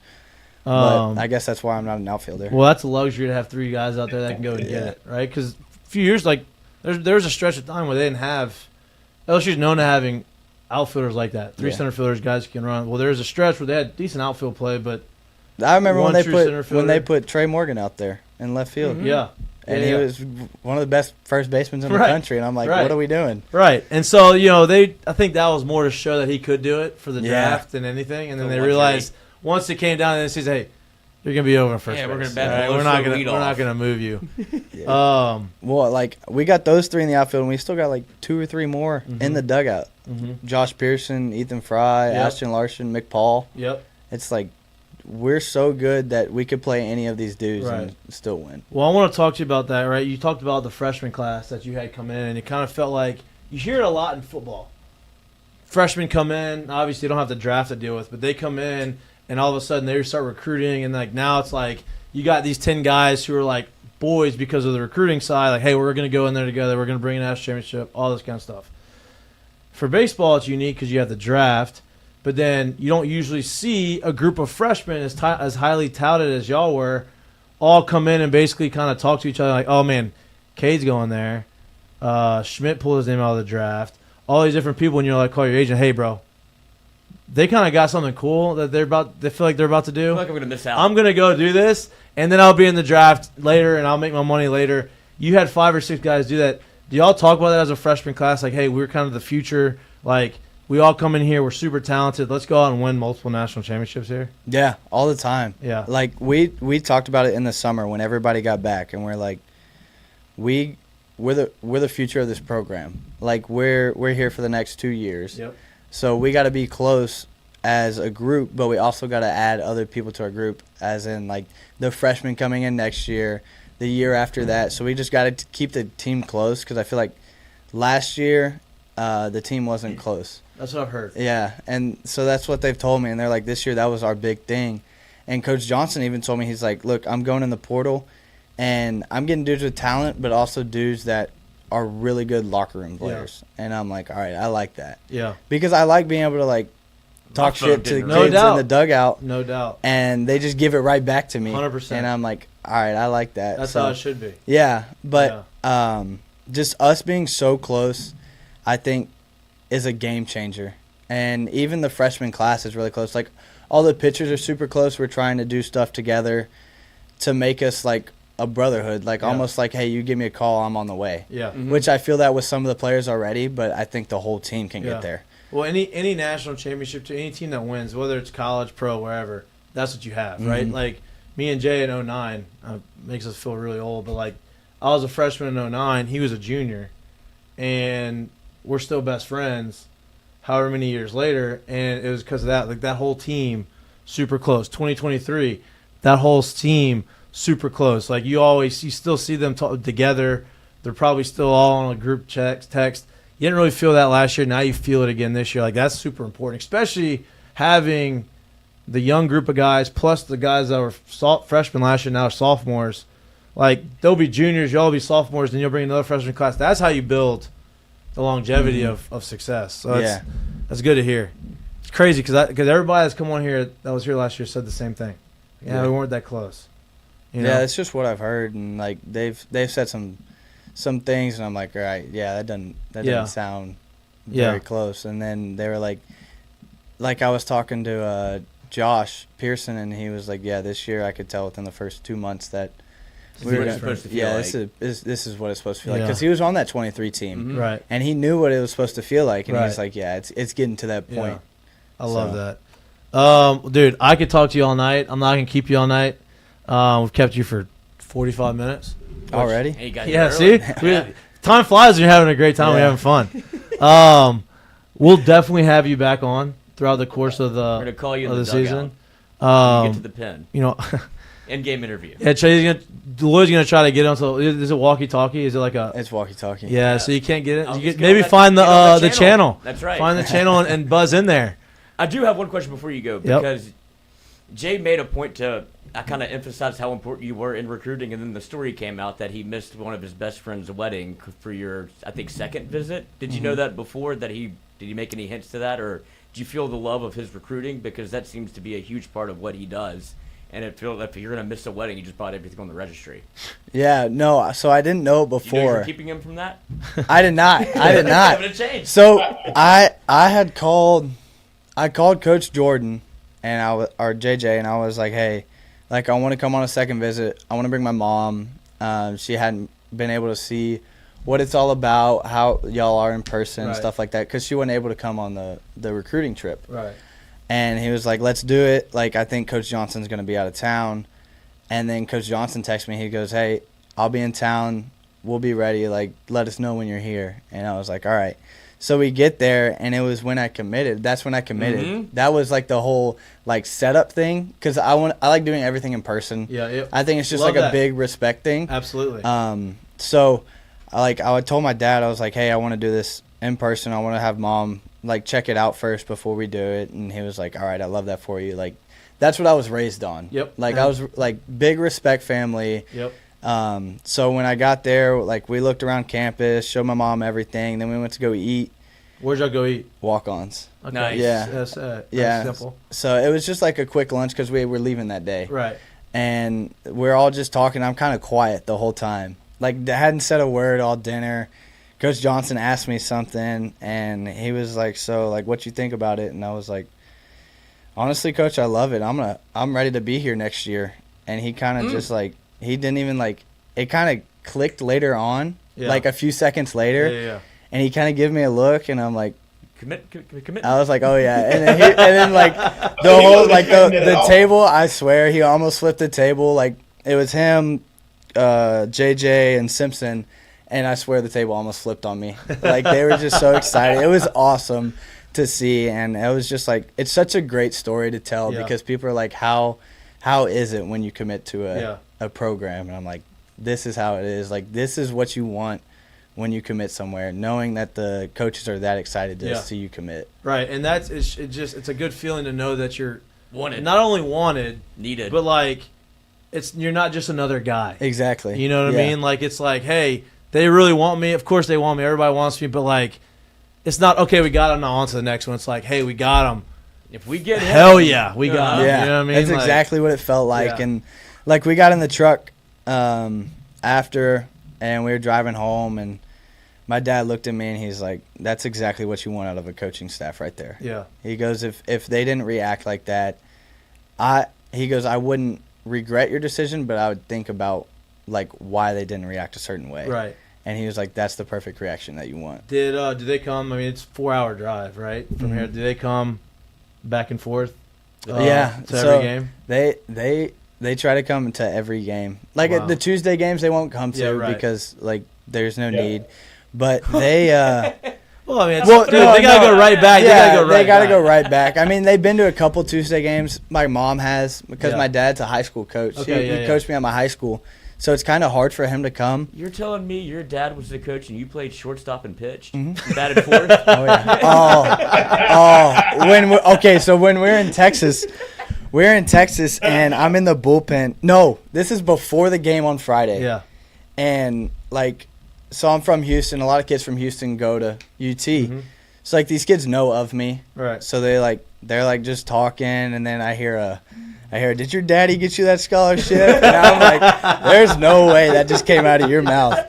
But Um, I guess that's why I'm not an outfielder. Well, that's a luxury to have 3 guys out there that can go and get Yeah. it, right? Because a few years, like, there was a stretch of time where they didn't have – LSU's known to having outfielders like that, 3 Yeah. center fielders, guys who can run. Well, there was a stretch where they had decent outfield play, but I remember one when true center they fielder. put Trey Morgan out there in left field, yeah. and Yeah, he yeah. was one of the best first basemen in the Right. country. And I'm like, Right. what are we doing? Right. And so, I think that was more to show that he could do it for the Yeah. draft than anything. And then The they luxury. realized once it came down, and it says, "Hey, you're gonna be over in first Yeah, base. we're gonna bat All right, below we're not for gonna lead we're not off." gonna move you." Well, like we got those 3 in the outfield, and we still got like 2 or 3 more in the dugout. Josh Pearson, Ethan Fry, Yep. Ashton Larson, Mick Paul. Yep. It's like we're so good that we could play any of these dudes Right. and still win. Well, I want to talk to you about that. Right? You talked about the freshman class that you had come in, and it kind of felt like you hear it a lot in football. Freshmen come in, obviously, you don't have the draft to deal with, but they come in, and all of a sudden they start recruiting, and like now it's like you got these 10 guys who are like boys because of the recruiting side. Like, hey, we're going to go in there together. We're going to bring an national championship, all this kind of stuff. For baseball, it's unique because you have the draft, but then you don't usually see a group of freshmen as highly touted as y'all were all come in and basically kind of talk to each other like, oh, man, Cade's going there. Schmidt pulled his name out of the draft. All these different people, and you're like, call your agent, hey, bro. They kind of got something cool that they feel like they're about to do. I feel like I'm going to miss out. I'm going to go do this, and then I'll be in the draft later, and I'll make my money later. You had 5 or 6 guys do that. Do y'all talk about that as a freshman class? Like, hey, we're kind of the future. Like, we all come in here. We're super talented. Let's go out and win multiple national championships here. Yeah, all the time. Yeah. Like we talked about it in the summer when everybody got back, and we're like, we're the future of this program. Like we're here for the next 2 years. Yep. So we got to be close as a group, but we also got to add other people to our group, as in like the freshmen coming in next year, the year after that. So we just got to keep the team close because I feel like last year the team wasn't close. That's what I've heard. Yeah, and so that's what they've told me, and they're like, this year that was our big thing. And Coach Johnson even told me, he's like, look, I'm going in the portal, and I'm getting dudes with talent, but also dudes that are really good locker room players. Yeah. And I'm like, all right, I like that. Yeah. Because I like being able to, like, talk shit to the No kids doubt. in the dugout. No doubt. And they just give it right back to me. 100%. And I'm like, all right, I like that. That's how it should be. Yeah, but just us being so close, I think, is a game changer. And even the freshman class is really close. Like, all the pitchers are super close. We're trying to do stuff together to make us, like, a brotherhood. Like, almost like, hey, you give me a call, I'm on the way. Yeah. Mm-hmm. Which I feel that with some of the players already, but I think the whole team can get there. Well, any national championship, to any team that wins, whether it's college, pro, wherever, that's what you have, right? Like, me and Jay in 2009, makes us feel really old, but, like, I was a freshman in 2009. He was a junior. And we're still best friends however many years later, and it was because of that. Like, that whole team, super close. 2023, that whole team, super close. Like, you still see them together. They're probably still all on a group text. You didn't really feel that last year. Now you feel it again this year. Like, that's super important, especially having the young group of guys plus the guys that were freshmen last year now are sophomores. Like, they'll be juniors, y'all will be sophomores, then you'll bring another freshman class. That's how you build the longevity of success. So that's good to hear. It's crazy because everybody that's come on here that was here last year said the same thing. Yeah, we weren't that close. You know? Yeah, it's just what I've heard, and like they've said some things, and I'm like, all right, yeah, that doesn't sound very close. And then they were like I was talking to Josh Pearson, and he was like, yeah, this year I could tell within the first 2 months that we were supposed to feel like. This is what it's supposed to feel like, because he was on that 23 team, right? And he knew what it was supposed to feel like, and he's like, yeah, it's getting to that point. I love that. Dude, I could talk to you all night. I'm not gonna keep you all night. We've kept you for 45 minutes already. Hey, you got see, time flies when you're having a great time. We're having fun. We'll definitely have you back on throughout the course of the We're gonna call you of in the the season. get to the pen. You know, In-game interview. yeah, Lloyd's gonna try to get on. So is it walkie-talkie? Is it like a? It's walkie-talkie. Yeah, so you can't get it. I'll You just get, get on maybe that- find get on the channel. That's right. Find the channel and buzz in there. I do have one question before you go, because Jay made a point to kind of emphasize how important you were in recruiting, and then the story came out that he missed one of his best friend's wedding for your, I think, second visit. Did you know that before? Did he make any hints to that, or do you feel the love of his recruiting? Because that seems to be a huge part of what he does. And it feels like if you're going to miss a wedding, you just bought everything on the registry. Yeah, no, so I didn't know it before. You know you're keeping him from that? I did not. Having a change. So I had called Coach Jordan or JJ, and I was like, hey, like, I want to come on a second visit. I want to bring my mom. She hadn't been able to see what it's all about, how y'all are in person, and stuff like that, because she wasn't able to come on the recruiting trip. Right. And he was like, let's do it. Like, I think Coach Johnson's going to be out of town. And then Coach Johnson texted me. He goes, hey, I'll be in town. We'll be ready. Like, let us know when you're here. And I was like, all right. So we get there, and it was when I committed. That's when I committed. Mm-hmm. That was like the whole like setup thing, because I like doing everything in person. Yeah, I think it's just love like that. a big respect thing. Absolutely. So I told my dad, I was like, hey, I want to do this in person. I want to have Mom like check it out first before we do it. And he was like, all right, I love that for you. Like, that's what I was raised on. Yep. Like, I was like big respect family. Yep. So when I got there, like, we looked around campus, showed my mom everything. Then we went to go eat. Where'd y'all go eat? Walk-ons. Okay. Nice. Yeah. That's Yeah. simple. So it was just like a quick lunch because we were leaving that day. Right. And we're all just talking. I'm kind of quiet the whole time. Like, I hadn't said a word all dinner. Coach Johnson asked me something, and he was like, so, like, what you think about it? And I was like, honestly, Coach, I love it. I'm ready to be here next year. And he kind of just, like, he didn't even, like, it kind of clicked later on, like a few seconds later. Yeah. And he kind of gave me a look, and I'm like, Commit. I was like, oh yeah, and then like the whole like the table, I swear he almost flipped the table. Like, it was him, JJ, and Simpson, and I swear the table almost flipped on me. Like, they were just so excited. It was awesome to see, and it was just like, it's such a great story to tell because people are like, how is it when you commit to a program? And I'm like, this is how it is. Like, this is what you want when you commit somewhere, knowing that the coaches are that excited to see you commit. Right, and it's a good feeling to know that you're Wanted. not only wanted, Needed. but like you're not just another guy. Exactly. You know what I mean? Like, it's like, hey, they really want me. Of course they want me. Everybody wants me, but like, it's not okay. We got him. Now on to the next one. It's like, hey, we got him. If we get him, hell yeah, we got him. Yeah, You know what I mean? that's Like, exactly what it felt like. Yeah. And like, we got in the truck after, and we were driving home, and my dad looked at me and he's like, that's exactly what you want out of a coaching staff right there. Yeah. He goes, if they didn't react like that, he goes, I wouldn't regret your decision, but I would think about like why they didn't react a certain way. Right. And he was like, that's the perfect reaction that you want. Did they come? I mean, it's a 4-hour drive, right, from here. Did they come back and forth? Yeah. To So every game. They try to come to every game. Like, Wow. the Tuesday games they won't come to Yeah, right. because like there's no need. But they Well, I mean, Well, dude, no, they gotta go right back. Yeah, they gotta go right back. back. I mean, they've been to a couple Tuesday games. My mom has, because Yeah. my dad's a high school coach. Okay, He coached me at my high school, so it's kind of hard for him to come. You're telling me your dad was the coach and you played shortstop and pitched? Mm-hmm. You batted fourth? Oh yeah. So when we're in Texas, and I'm in the bullpen. No, this is before the game on Friday. Yeah. And like, so I'm from Houston. A lot of kids from Houston go to UT. So like, these kids know of me. Right. So they're just talking, and then I hear, did your daddy get you that scholarship? And I'm like, there's no way that just came out of your mouth.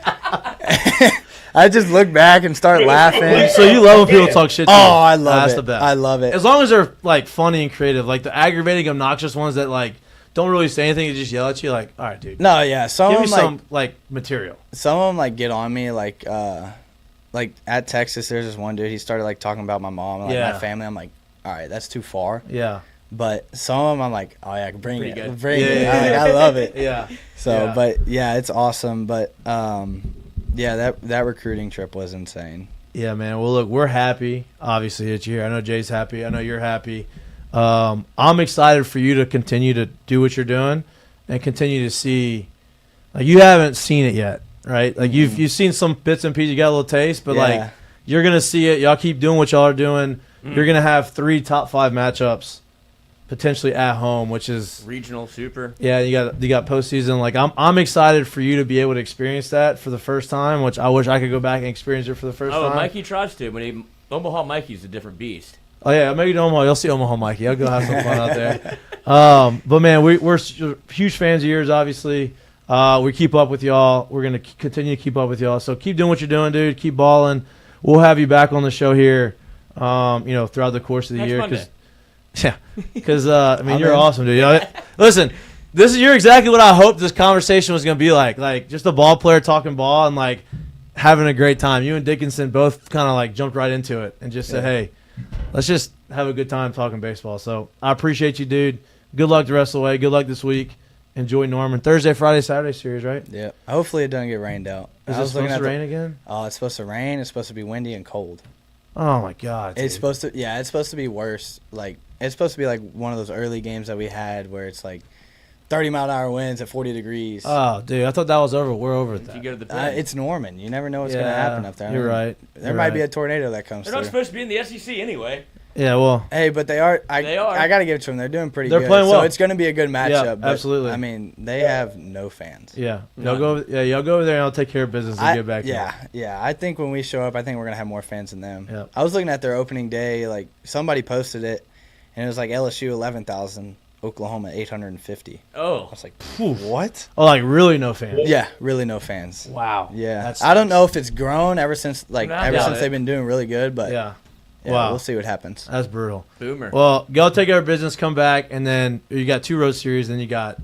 I just look back and start laughing. So you love when people talk shit to you. Oh, I love That's it. the best. I love it. As long as they're like funny and creative, like the aggravating, obnoxious ones that like don't really say anything and just yell at you. Like, all right, dude. No, yeah. Some Give of me them some like material. some of them like get on me. Like at Texas, there's this one dude. He started like talking about my mom and like Yeah. my family. I'm like, all right, that's too far. Yeah. But some of them, I'm like, oh yeah, bring Pretty it, good. bring Yeah, it. yeah, I love it. Yeah. So, Yeah. but yeah, it's awesome. But yeah, that recruiting trip was insane. Yeah, man. Well, look, we're happy, obviously, that you're here. I know Jay's happy. I know you're happy. I'm excited for you to continue to do what you're doing and continue to see. Like, you haven't seen it yet, right? Like, you've seen some bits and pieces. You got a little taste, but, Yeah. like, you're going to see it. Y'all keep doing what y'all are doing. You're going to have 3 top 5 matchups potentially at home, which is Regional, super. yeah, you got postseason. Like, I'm excited for you to be able to experience that for the first time, which I wish I could go back and experience it for the first Oh, time. Mikey tries to. Omaha Mikey's a different beast. Oh yeah, maybe Omaha. You'll see Omaha Mikey. I'll go have some fun out there. But man, we're huge fans of yours. Obviously, we keep up with y'all. We're gonna continue to keep up with y'all. So keep doing what you're doing, dude. Keep balling. We'll have you back on the show here. Throughout the course of the Next year, Monday. because I mean, you're in. awesome, dude. Listen, you're exactly what I hoped this conversation was gonna be like. Like, just a ball player talking ball and like having a great time. You and Dickinson both kind of like jumped right into it and just said, hey, let's just have a good time talking baseball. So I appreciate you, dude. Good luck the rest of the way. Good luck this week. Enjoy Norman. Thursday, Friday, Saturday series, right? Yeah. Hopefully it doesn't get rained out. Is it supposed to rain again? Oh, it's supposed to rain. It's supposed to be windy and cold. Oh my God. It's supposed to. Yeah, it's supposed to be worse. Like it's supposed to be like one of those early games that we had where it's like 30-mile-an-hour winds at 40 degrees. Oh, dude, I thought that was over. We're over that. You go to the it's Norman. You never know what's going to happen up there. You're right. There might be a tornado that comes They're through. not supposed to be in the SEC anyway. Yeah, well. Hey, but they are. They are. I got to give it to them. They're doing pretty They're good. playing well. So it's going to be a good matchup. Yeah, but, absolutely. I mean, they have no fans. Yeah. Y'all go over there and I'll take care of business and get back here. Yeah. I think when we show up, I think we're going to have more fans than them. Yeah. I was looking at their opening day. Like, somebody posted it, and it was like LSU 11,000, Oklahoma 850. Oh. I was like, what? Oh, like really no fans? Yeah, really no fans. Wow. Yeah. I don't know if it's grown ever since they've been doing really good, but yeah. Wow. We'll see what happens. That's brutal. Boomer. Well, go take care of business, come back, and then you got 2 road series, then you got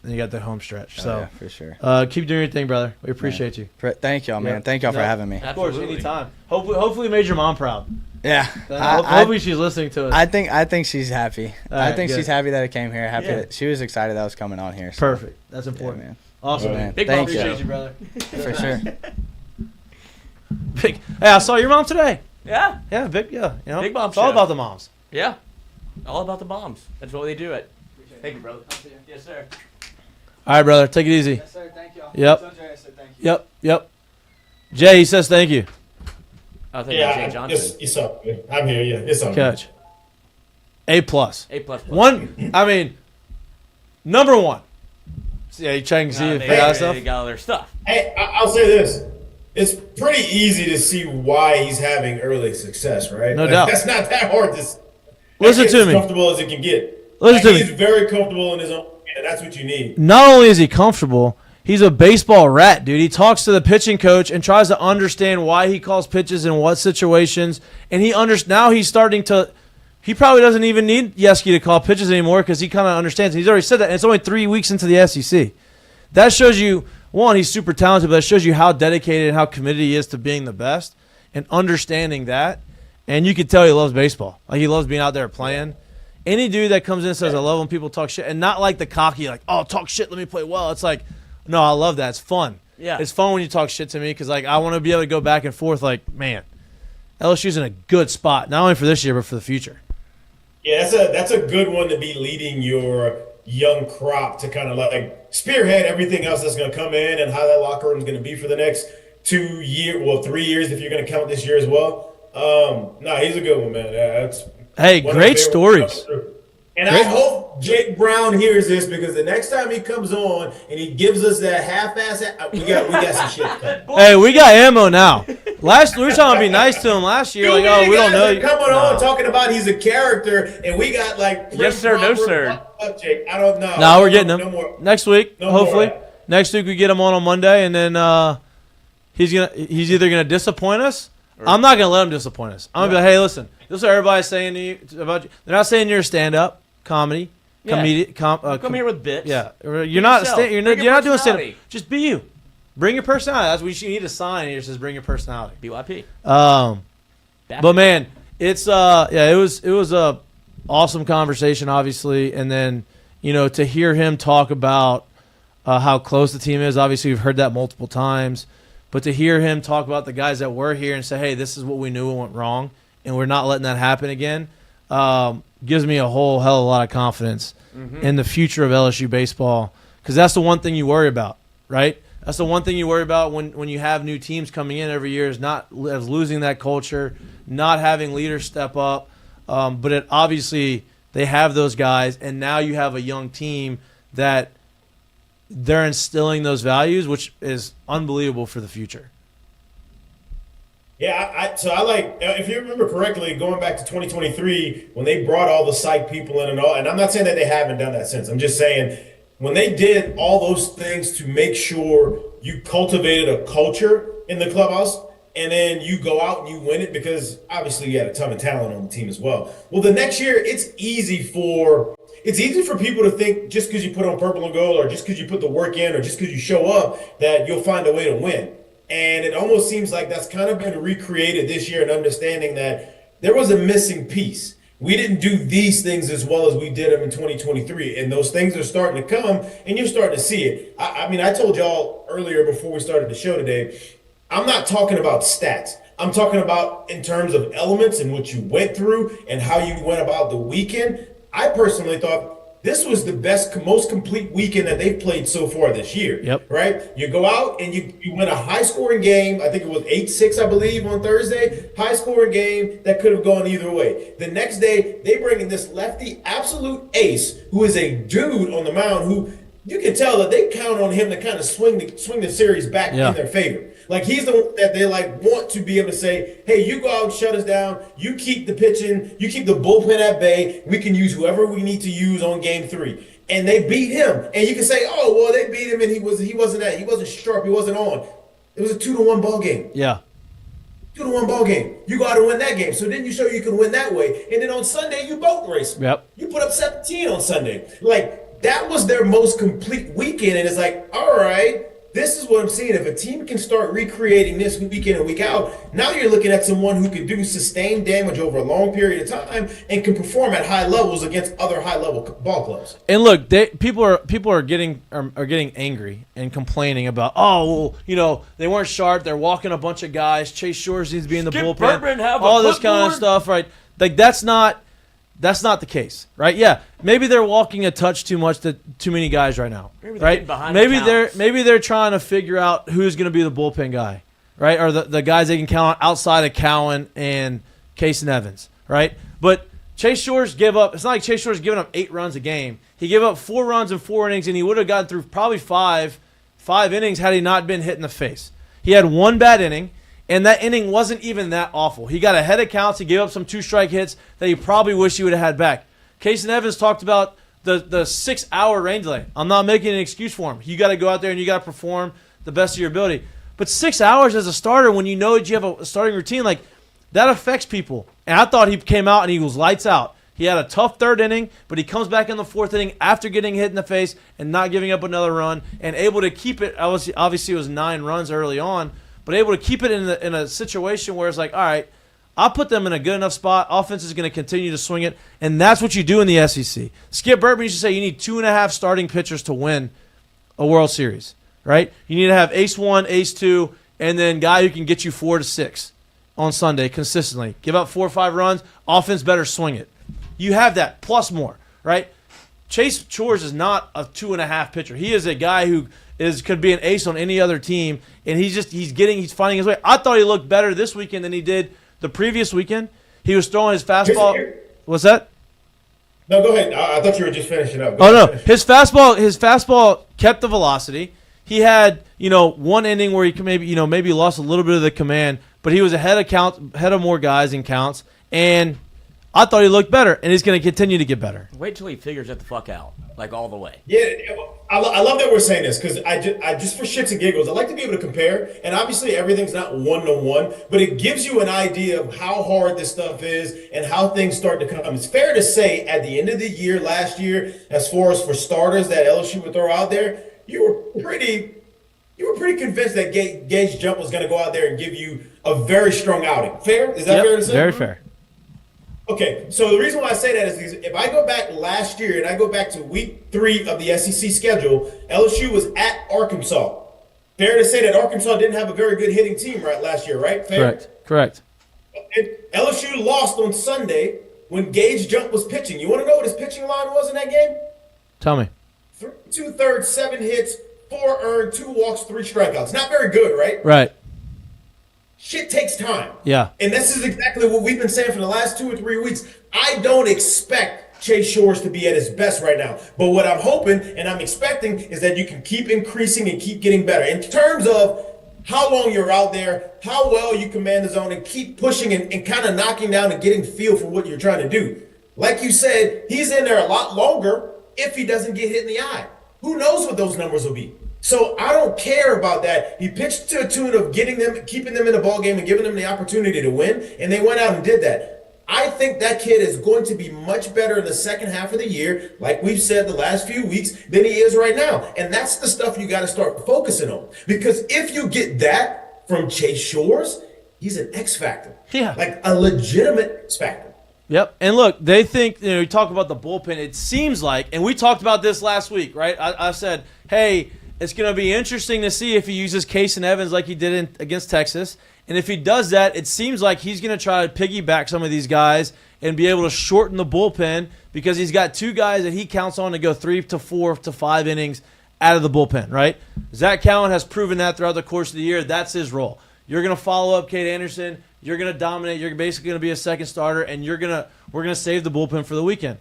the home stretch. So yeah, for sure. Keep doing your thing, brother. We appreciate you. Thank y'all, man. Thank y'all for having me. Of course, anytime. Hopefully made your mom proud. Yeah. Hopefully she's listening to us. I think she's happy. Right, I think good. she's happy that I came here. Happy that she was excited that I was coming on here. So. Perfect. That's important. Yeah, man. Awesome, man. Big Thank mom you. Appreciate you, brother. For sure. Hey, I saw your mom today. Yeah. Yeah, big. Yeah, you know, Big mom it's all show. about the moms. Yeah. All about the bombs. That's what they do it. Thank you, brother. Yes, sir. All right, brother. Take it easy. Yes, sir. Thank y'all. Yep. I said thank you. Yep. Jay, he says thank you. I think Jay Johnson. It's up. I'm here. Yeah, it's up. Catch. A+. A++. One. I mean, number one. Yeah, you checking to see if they got stuff. They got all their stuff. Hey, I'll say this. It's pretty easy to see why he's having early success, right? No doubt. That's not that hard to. Listen to me. As comfortable as it can get. Listen to me. He's very comfortable in his own skin, and that's what you need. Not only is he comfortable, he's a baseball rat, dude. He talks to the pitching coach and tries to understand why he calls pitches in what situations. And now he's starting to. He probably doesn't even need Yeski to call pitches anymore because he kind of understands. He's already said that. And it's only 3 weeks into the SEC. That shows you, one, he's super talented, but that shows you how dedicated and how committed he is to being the best and understanding that. And you can tell he loves baseball. Like, he loves being out there playing. Any dude that comes in and says, I love when people talk shit, and not like the cocky, like, oh, talk shit, let me play well. It's like, no, I love that. It's fun. Yeah. It's fun when you talk shit to me because, like, I want to be able to go back and forth like, man, LSU's in a good spot, not only for this year but for the future. Yeah, that's a good one to be leading your young crop to kind of like spearhead everything else that's going to come in and how that locker room is going to be for the next 3 years if you're going to count this year as well. No, he's a good one, man. That's great stories. And I hope Jake Brown hears this because the next time he comes on and he gives us that half-ass, we got some shit coming. Hey, we got ammo now. We were trying to be nice to him last year. Like, oh, we don't know you. Coming on talking about he's a character, and we got like yes sir, no sir. Jake, I don't know. No, we're getting him next week. No hopefully, more. Next week we get him on Monday, and then he's either gonna disappoint us. I'm not gonna let him disappoint us. I'm gonna be like, hey, listen, this is what everybody's saying to you about you. They're not saying you're a stand-up comedy. Come here with bits. Yeah, you're not doing stand-up. Just be you. Bring your personality. That's what you need a sign here. It says bring your personality. BYP. But man, it's it was a awesome conversation, obviously, and then to hear him talk about how close the team is. Obviously, we've heard that multiple times, but to hear him talk about the guys that were here and say, hey, this is what we knew went wrong, and we're not letting that happen again. Gives me a whole hell of a lot of confidence in the future of LSU baseball, because that's the one thing you worry about, right? That's the one thing you worry about when you have new teams coming in every year is losing that culture, not having leaders step up. But obviously they have those guys, and now you have a young team that they're instilling those values, which is unbelievable for the future. Yeah, so I like, if you remember correctly, going back to 2023, when they brought all the psych people in and I'm not saying that they haven't done that since. I'm just saying when they did all those things to make sure you cultivated a culture in the clubhouse, and then you go out and you win it because obviously you had a ton of talent on the team as well. Well, the next year, it's easy for people to think just because you put on purple and gold or just because you put the work in or just because you show up that you'll find a way to win. And it almost seems like that's kind of been recreated this year, and understanding that there was a missing piece. We didn't do these things as well as we did them in 2023, and those things are starting to come, and you're starting to see it. I mean, I told y'all earlier before we started the show today, I'm not talking about stats. I'm talking about in terms of elements and what you went through and how you went about the weekend. I personally thought this was the best, most complete weekend that they've played so far this year. Yep. Right? You go out and you win a high-scoring game. I think it was 8-6, I believe, on Thursday. High-scoring game that could have gone either way. The next day, they bring in this lefty absolute ace who is a dude on the mound who you can tell that they count on him to kind of swing the series back in their favor. Like, he's the one that they want to be able to say, hey, you go out and shut us down. You keep the pitching. You keep the bullpen at bay. We can use whoever we need to use on game 3. And they beat him. And you can say, oh, well, they beat him and he wasn't sharp. He wasn't on. It was a 2-1 ball game. Yeah. 2-1 ball game. You go out and win that game. So then you show you can win that way. And then on Sunday, you boat race. Yep. You put up 17 on Sunday. Like, that was their most complete weekend. And it's like, all right, this is what I'm seeing. If a team can start recreating this week in and week out, now you're looking at someone who can do sustained damage over a long period of time and can perform at high levels against other high-level ball clubs. And look, people are getting angry and complaining about, they weren't sharp. They're walking a bunch of guys. Chase Shores needs to be in the bullpen. All this kind of stuff, right? Like that's not the case, right? Yeah, maybe they're walking a touch too much to too many guys right now, right? Maybe they're trying to figure out who's going to be the bullpen guy, right? Or the guys they can count on outside of Cowan and Casan Evans, right? But Chase Shores gave up. It's not like Chase Shores giving up 8 runs a game. He gave up 4 runs in 4 innings, and he would have gotten through probably five innings had he not been hit in the face. He had 1 bad inning. And that inning wasn't even that awful. He got ahead of counts. He gave up some 2-strike hits that he probably wish he would have had back. Casan Evans talked about the 6-hour rain delay. I'm not making an excuse for him. You got to go out there and you got to perform the best of your ability. But 6 hours as a starter when you know that you have a starting routine, like that affects people. And I thought he came out and he was lights out. He had a tough 3rd inning, but he comes back in the 4th inning after getting hit in the face and not giving up another run and able to keep it. Obviously, it was 9 runs early on. But able to keep it in a situation where it's like, all right, I'll put them in a good enough spot. Offense is going to continue to swing it, and that's what you do in the SEC. Skip Bertman used to say you need 2.5 starting pitchers to win a World Series, right? You need to have ace 1, ace 2, and then guy who can get you 4 to 6 on Sunday consistently. Give up 4 or 5 runs. Offense better swing it. You have that plus more, right? Chase Shores is not a 2.5 pitcher. He is a guy who could be an ace on any other team, and he's finding his way. I thought he looked better this weekend than he did the previous weekend. He was throwing his fastball. What's that? No, go ahead. I thought you were just finishing up. His fastball kept the velocity. He had 1 inning where he maybe lost a little bit of the command, but he was ahead of more guys in counts, and I thought he looked better, and he's going to continue to get better. Wait till he figures it the fuck out, like all the way. Yeah, I love that we're saying this because I just for shits and giggles, I like to be able to compare. And obviously, everything's not 1-to-1, but it gives you an idea of how hard this stuff is and how things start to come. It's fair to say at the end of the year, last year, as far as for starters that LSU would throw out there, you were pretty convinced that Gage Jump was going to go out there and give you a very strong outing. Fair? Is that fair to say? Very fair. Okay, so the reason why I say that is because if I go back last year and I go back to week 3 of the SEC schedule, LSU was at Arkansas. Fair to say that Arkansas didn't have a very good hitting team last year, right? Fair? Correct. And LSU lost on Sunday when Gage Jump was pitching. You want to know what his pitching line was in that game? Tell me. 3 2/3, 7 hits, 4 earned, 2 walks, 3 strikeouts. Not very good, right? Right. Shit takes time. Yeah. And this is exactly what we've been saying for the last 2 or 3 weeks. I don't expect Chase Shores to be at his best right now. But what I'm hoping and I'm expecting is that you can keep increasing and keep getting better. In terms of how long you're out there, how well you command the zone, and keep pushing and kind of knocking down and getting feel for what you're trying to do. Like you said, he's in there a lot longer if he doesn't get hit in the eye. Who knows what those numbers will be? So I don't care about that. He pitched to a tune of keeping them in the ballgame and giving them the opportunity to win, and they went out and did that. I think that kid is going to be much better in the second half of the year, like we've said the last few weeks, than he is right now. And that's the stuff you got to start focusing on. Because if you get that from Chase Shores, he's an X factor. Yeah. Like a legitimate X factor. Yep. And look, they think, you talk about the bullpen. It seems like, and we talked about this last week, right? I said, hey, it's going to be interesting to see if he uses Casan Evans like he did against Texas. And if he does that, it seems like he's going to try to piggyback some of these guys and be able to shorten the bullpen because he's got 2 guys that he counts on to go 3 to 4 to 5 innings out of the bullpen, right? Zach Cowan has proven that throughout the course of the year. That's his role. You're going to follow up Cade Anderson. You're going to dominate. You're basically going to be a second starter, and we're going to save the bullpen for the weekend.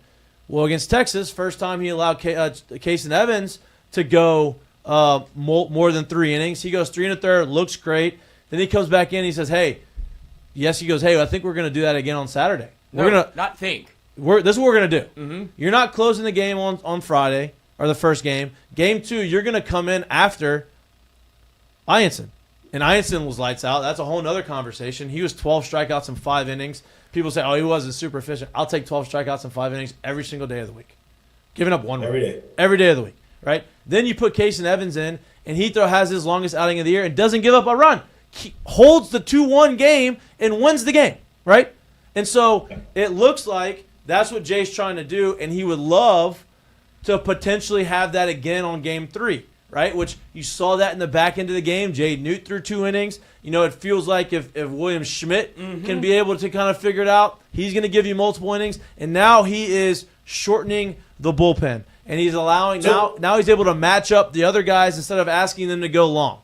Well, against Texas, first time he allowed Casan Evans to go more than 3 innings. He goes 3 1/3, looks great. Then he comes back in. He says, "Hey, yes." He goes, "Hey, I think we're going to do that again on Saturday. We're gonna not think. This is what we're going to do. Mm-hmm. You're not closing the game on Friday or the first game. Game 2, you're going to come in after Ianson." And Ianson was lights out. That's a whole other conversation. He was 12 strikeouts in 5 innings. People say, "Oh, he wasn't super efficient." I'll take 12 strikeouts in 5 innings every single day of the week. Giving up 1 every day. Every day of the week, right? Then you put Casan Evans in, and he has his longest outing of the year and doesn't give up a run. He holds the 2-1 game and wins the game, right? And so it looks like that's what Jay's trying to do, and he would love to potentially have that again on Game 3, right? Which you saw that in the back end of the game. Jay Newt threw 2 innings. It feels like if William Schmidt can be able to kind of figure it out, he's going to give you multiple innings. And now he is shortening the bullpen, and he's allowing now he's able to match up the other guys instead of asking them to go long.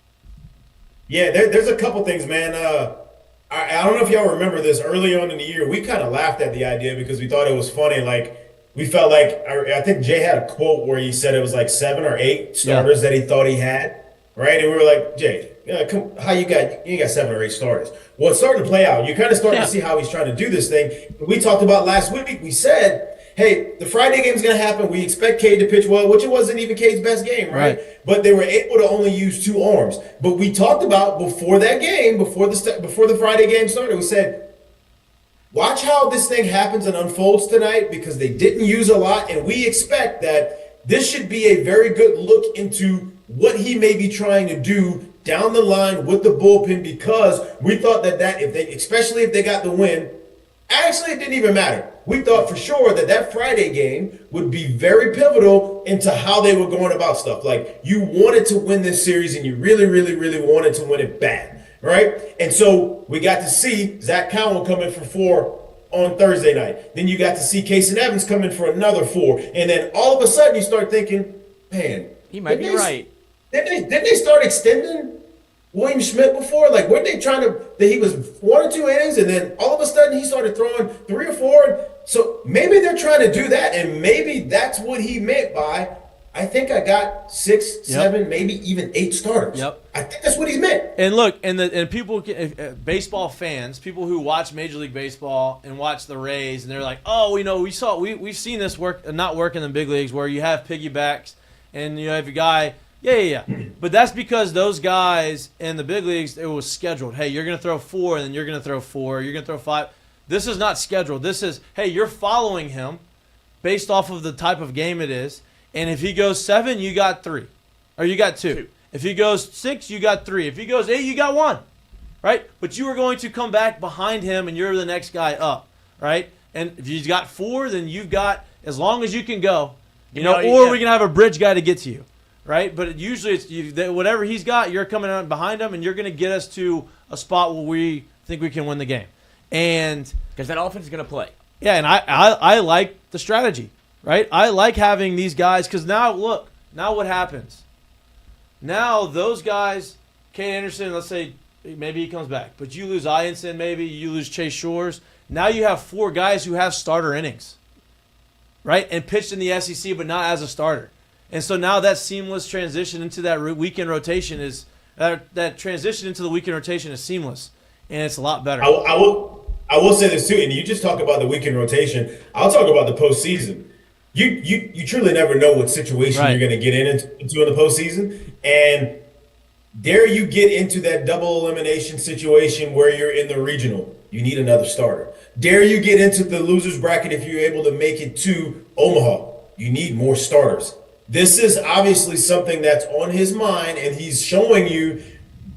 Yeah, there's a couple things, man. I don't know if y'all remember this. Early on in the year, we kind of laughed at the idea because we thought it was funny. Like, we felt like I think Jay had a quote where he said it was like 7 or 8 starters that he thought he had, right? And we were like, Jay, how you got 7 or 8 starters? Well, it's starting to play out. You're kind of starting to see how he's trying to do this thing. We talked about last week. We said, hey, the Friday game is going to happen. We expect Cade to pitch well, which it wasn't even Cade's best game, right? But they were able to only use 2 arms. But we talked about before that game, before the Friday game started, we said, watch how this thing happens and unfolds tonight because they didn't use a lot, and we expect that this should be a very good look into what he may be trying to do down the line with the bullpen because we thought that especially if they got the win, actually it didn't even matter. We thought for sure that Friday game would be very pivotal into how they were going about stuff. Like, you wanted to win this series and you really, really, really wanted to win it bad, right? And so we got to see Zach Cowan come in for 4 on Thursday night. Then you got to see Casan Evans come in for another 4. And then all of a sudden you start thinking, man, he might be right. Didn't they start extending William Schmidt before? Like, weren't they trying to, that he was 1 or 2 innings and then all of a sudden he started throwing 3 or 4? So maybe they're trying to do that, and maybe that's what he meant by, I think I got 6, 7, maybe even 8 starters. Yep. I think that's what he's meant. And look, and people, baseball fans, people who watch Major League Baseball and watch the Rays, and they're like, oh, we've seen this not work in the big leagues where you have piggybacks and you have a guy. Yeah. But that's because those guys in the big leagues, it was scheduled. Hey, you're going to throw 4, and then you're going to throw 4. You're going to throw 5. This is not scheduled. This is, hey, you're following him based off of the type of game it is. And if he goes 7, you got 3. Or you got 2. If he goes 6, you got 3. If he goes 8, you got 1. Right? But you are going to come back behind him, and you're the next guy up. Right? And if he's got 4, then you've got, as long as you can go, or we can have a bridge guy to get to you. Right? But usually it's whatever he's got, you're coming out behind him, and you're going to get us to a spot where we think we can win the game. And because that offense is going to play. Yeah, and I like the strategy, right? I like having these guys because now what happens? Now those guys, Cade Anderson, let's say maybe he comes back, but you lose Ianson, maybe you lose Chase Shores. Now you have 4 guys who have starter innings, right? And pitched in the SEC, but not as a starter. And so now that seamless transition into that weekend rotation is that transition into the weekend rotation is seamless, and it's a lot better. I will say this too, and you just talk about the weekend rotation. I'll talk about the postseason. You truly never know what situation you're going to get into in the postseason, and dare you get into that double elimination situation where you're in the regional, you need another starter. Dare you get into the losers bracket if you're able to make it to Omaha, you need more starters. This is obviously something that's on his mind, and he's showing you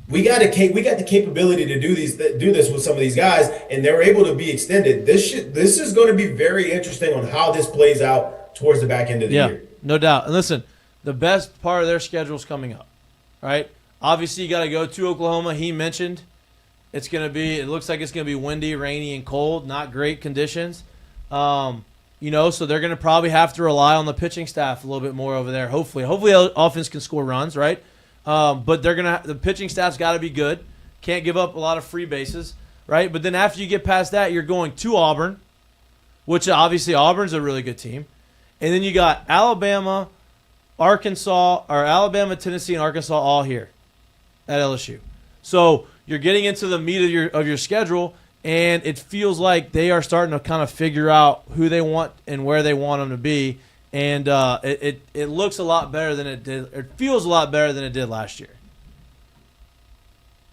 we got the capability to do this with some of these guys, and they're able to be extended. This is going to be very interesting on how this plays out towards the back end of the year. No doubt. And listen, the best part of their schedule is coming up, right? Obviously, you got to go to Oklahoma. He mentioned it looks like it's going to be windy, rainy, and cold, not great conditions. So they're going to probably have to rely on the pitching staff a little bit more over there. Hopefully the offense can score runs, right? But the pitching staff's got to be good. Can't give up a lot of free bases, right? But then after you get past that, you're going to Auburn, which obviously Auburn's a really good team. And then you got Alabama, Tennessee, and Arkansas all here at LSU. So you're getting into the meat of your schedule, and it feels like they are starting to kind of figure out who they want and where they want them to be. And it looks a lot better than it did. It feels a lot better than it did last year.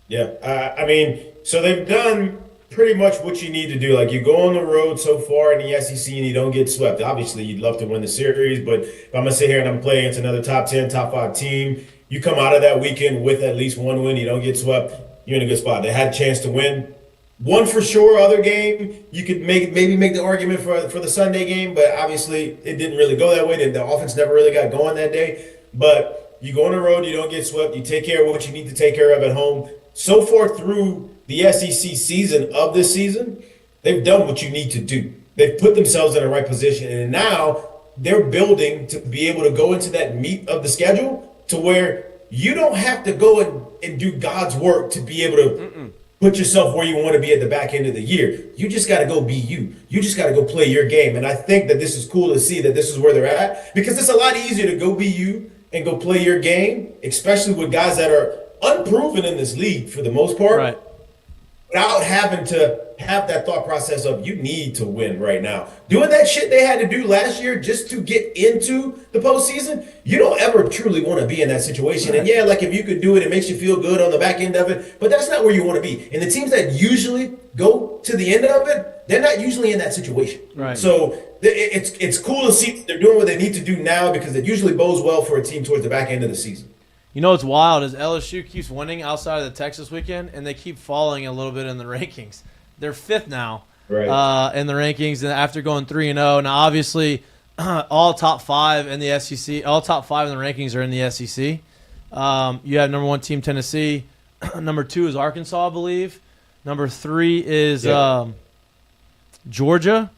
Yeah, so they've done pretty much what you need to do. Like, you go on the road so far in the SEC and you don't get swept. Obviously, you'd love to win the series, but if I'm going to sit here and I'm playing against another top 10, top 5 team, you come out of that weekend with at least one win, you don't get swept, you're in a good spot. They had a chance to win one for sure. Other game, you could maybe make the argument for the Sunday game, but obviously it didn't really go that way. The offense never really got going that day. But you go on the road, you don't get swept, you take care of what you need to take care of at home. So far through the SEC season of this season, they've done what you need to do. They've put themselves in the right position, and now they're building to be able to go into that meat of the schedule to where you don't have to go and do God's work to be able to put yourself where you want to be at the back end of the year. You just got to go be you. You just got to go play your game. And I think that this is cool to see that this is where they're at, because it's a lot easier to go be you and go play your game, especially with guys that are unproven in this league for the most part. Right. Without having to have that thought process of you need to win right now. Doing that shit they had to do last year just to get into the postseason, you don't ever truly want to be in that situation. Right. And yeah, like if you could do it, it makes you feel good on the back end of it, but that's not where you want to be. And the teams that usually go to the end of it, they're not usually in that situation. Right. So it's cool to see they're doing what they need to do now, because it usually bodes well for a team towards the back end of the season. You know what's wild is LSU keeps winning outside of the Texas weekend, and they keep falling a little bit in the rankings. They're 5th now in the rankings, and after going 3-0. Now, obviously, all top 5 in the SEC, all top 5 in the rankings are in the SEC. You have number 1 team Tennessee, number 2 is Arkansas, I believe. Number 3 is Georgia. It's Georgia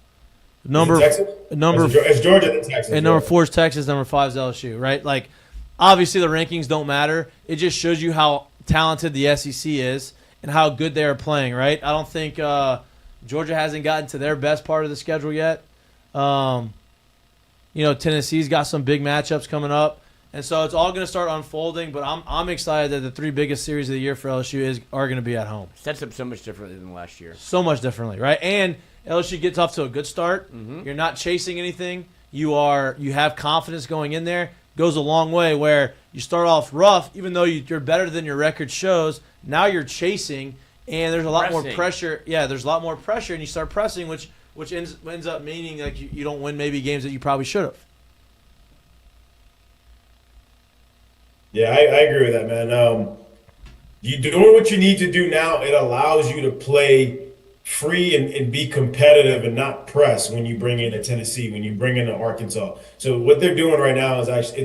and Texas. And number 4 is Texas. Number 5 is LSU. Right, like. Obviously, the rankings don't matter. It just shows you how talented the SEC is and how good they are playing, right? I don't think Georgia hasn't gotten to their best part of the schedule yet. Tennessee's got some big matchups coming up. And so it's all going to start unfolding, but I'm excited that the 3 biggest series of the year for LSU are going to be at home. Sets up so much differently than last year. So much differently, right? And LSU gets off to a good start. Mm-hmm. You're not chasing anything. You have confidence going in there. Goes a long way, where you start off rough, even though you're better than your record shows. Now you're chasing, and there's a lot more pressure. Yeah, there's a lot more pressure, and you start pressing, which ends up meaning like you don't win maybe games that you probably should have. Yeah, I agree with that, man. You doing what you need to do now, it allows you to play free and be competitive and not press when you bring in a Tennessee, when you bring in an Arkansas. So what they're doing right now is actually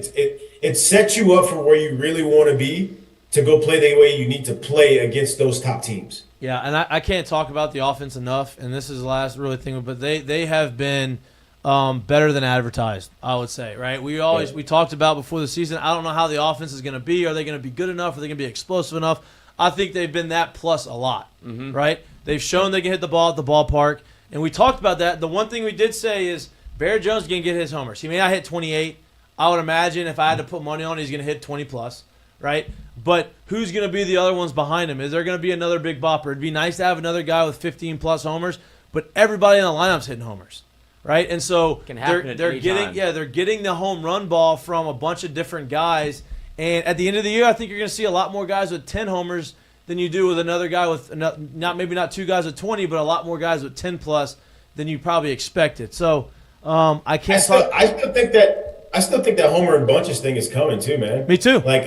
it sets you up for where you really want to be to go play the way you need to play against those top teams. Yeah, and I can't talk about the offense enough, and this is the last really thing, but they have been better than advertised, I would say, right? We talked about before the season, I don't know how the offense is going to be. Are they going to be good enough? Are they going to be explosive enough? I think they've been that plus a lot, right? They've shown they can hit the ball at the ballpark, and we talked about that. The one thing we did say is Barrett Jones is going to get his homers. He may not hit 28. I would imagine if I had to put money on it, he's going to hit 20-plus, right? But who's going to be the other ones behind him? Is there going to be another big bopper? It'd be nice to have another guy with 15-plus homers, but everybody in the lineup's hitting homers, right? And so they're getting the home run ball from a bunch of different guys. And at the end of the year, I think you're going to see a lot more guys with 10 homers than you do with another guy with not 2 guys with 20, but a lot more guys with 10+ than you probably expected. So I still think that homer and bunches thing is coming too, man. Me too. Like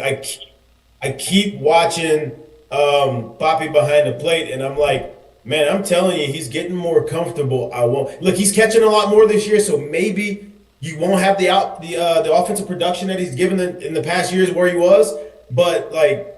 I keep watching Poppy behind the plate, and I'm like, man, I'm telling you, he's getting more comfortable. Look, he's catching a lot more this year, so maybe you won't have the offensive production that he's given in the past years where he was, but like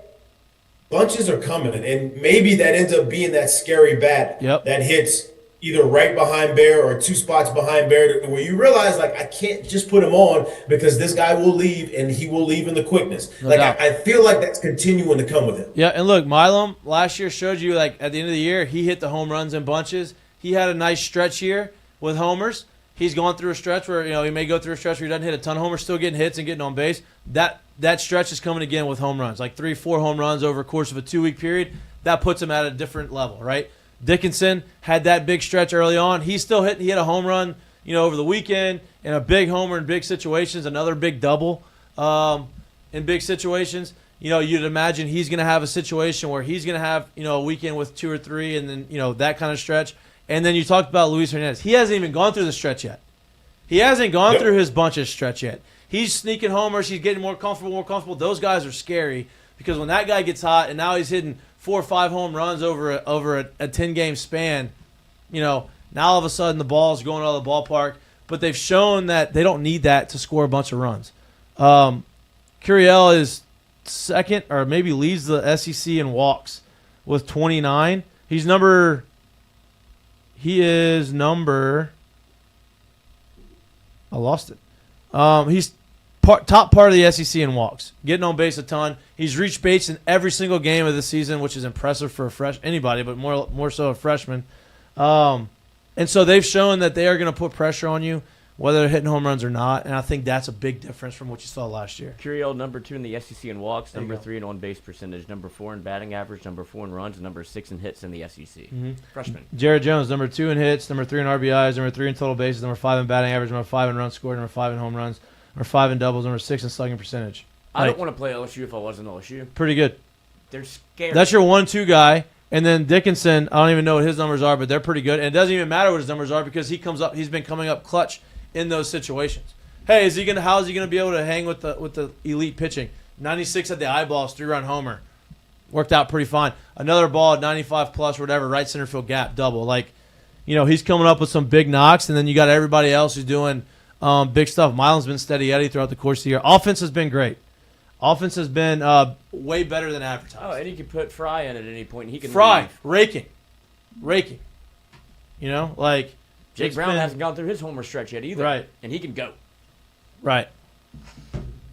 bunches are coming, and maybe that ends up being that scary bat that hits either right behind Bear or 2 spots behind Bear, where you realize, like, I can't just put him on because this guy will leave, and he will leave in the quickness. No doubt. I feel like that's continuing to come with him. Yeah, and look, Milam last year showed you, like, at the end of the year, he hit the home runs in bunches. He had a nice stretch here with homers. He's gone through a stretch where, he may go through a stretch where he doesn't hit a ton of homers, still getting hits and getting on base. That stretch is coming again with home runs, like 3-4 home runs over a course of a 2-week period. That puts him at a different level, right? Dickinson had that big stretch early on. He hit a home run, over the weekend, and a big homer in big situations, another big double in big situations. You'd imagine he's going to have a situation where he's going to have, a weekend with 2 or 3 and then, that kind of stretch. And then you talked about Luis Hernandez. He hasn't even gone through the stretch yet. He hasn't gone through his bunches stretch yet. He's sneaking homers. He's getting more comfortable. Those guys are scary because when that guy gets hot and now he's hitting 4 or 5 home runs over a 10-game span, now all of a sudden the ball's going out of the ballpark. But they've shown that they don't need that to score a bunch of runs. Curiel is second or maybe leads the SEC in walks with 29. He is number. I lost it. He's top part of the SEC in walks, getting on base a ton. He's reached base in every single game of the season, which is impressive for anybody, but more so a freshman. And so they've shown that they are going to put pressure on you, whether they're hitting home runs or not. And I think that's a big difference from what you saw last year. Curiel, number 2 in the SEC in walks, number 3 in on-base percentage, number 4 in batting average, number 4 in runs, and number 6 in hits in the SEC. Mm-hmm. Freshman. Jared Jones, number 2 in hits, number 3 in RBIs, number 3 in total bases, number 5 in batting average, number 5 in runs scored, number 5 in home runs, number 5 in doubles, number 6 in slugging percentage. I don't want to play LSU if I wasn't LSU. Pretty good. They're scary. That's your 1-2 guy. And then Dickinson, I don't even know what his numbers are, but they're pretty good. And it doesn't even matter what his numbers are because he's been coming up clutch in those situations. Hey, how is he gonna be able to hang with the elite pitching? 96 at the eyeballs, 3-run homer. Worked out pretty fine. Another ball at 95 plus, whatever, right center field gap, double. Like, he's coming up with some big knocks, and then you got everybody else who's doing big stuff. Milan's been steady Eddie throughout the course of the year. Offense has been great. Offense has been way better than advertised. Oh, and he can put Fry in at any point, and he can leave. raking. Jake Brown hasn't gone through his homer stretch yet either. Right. And he can go. Right.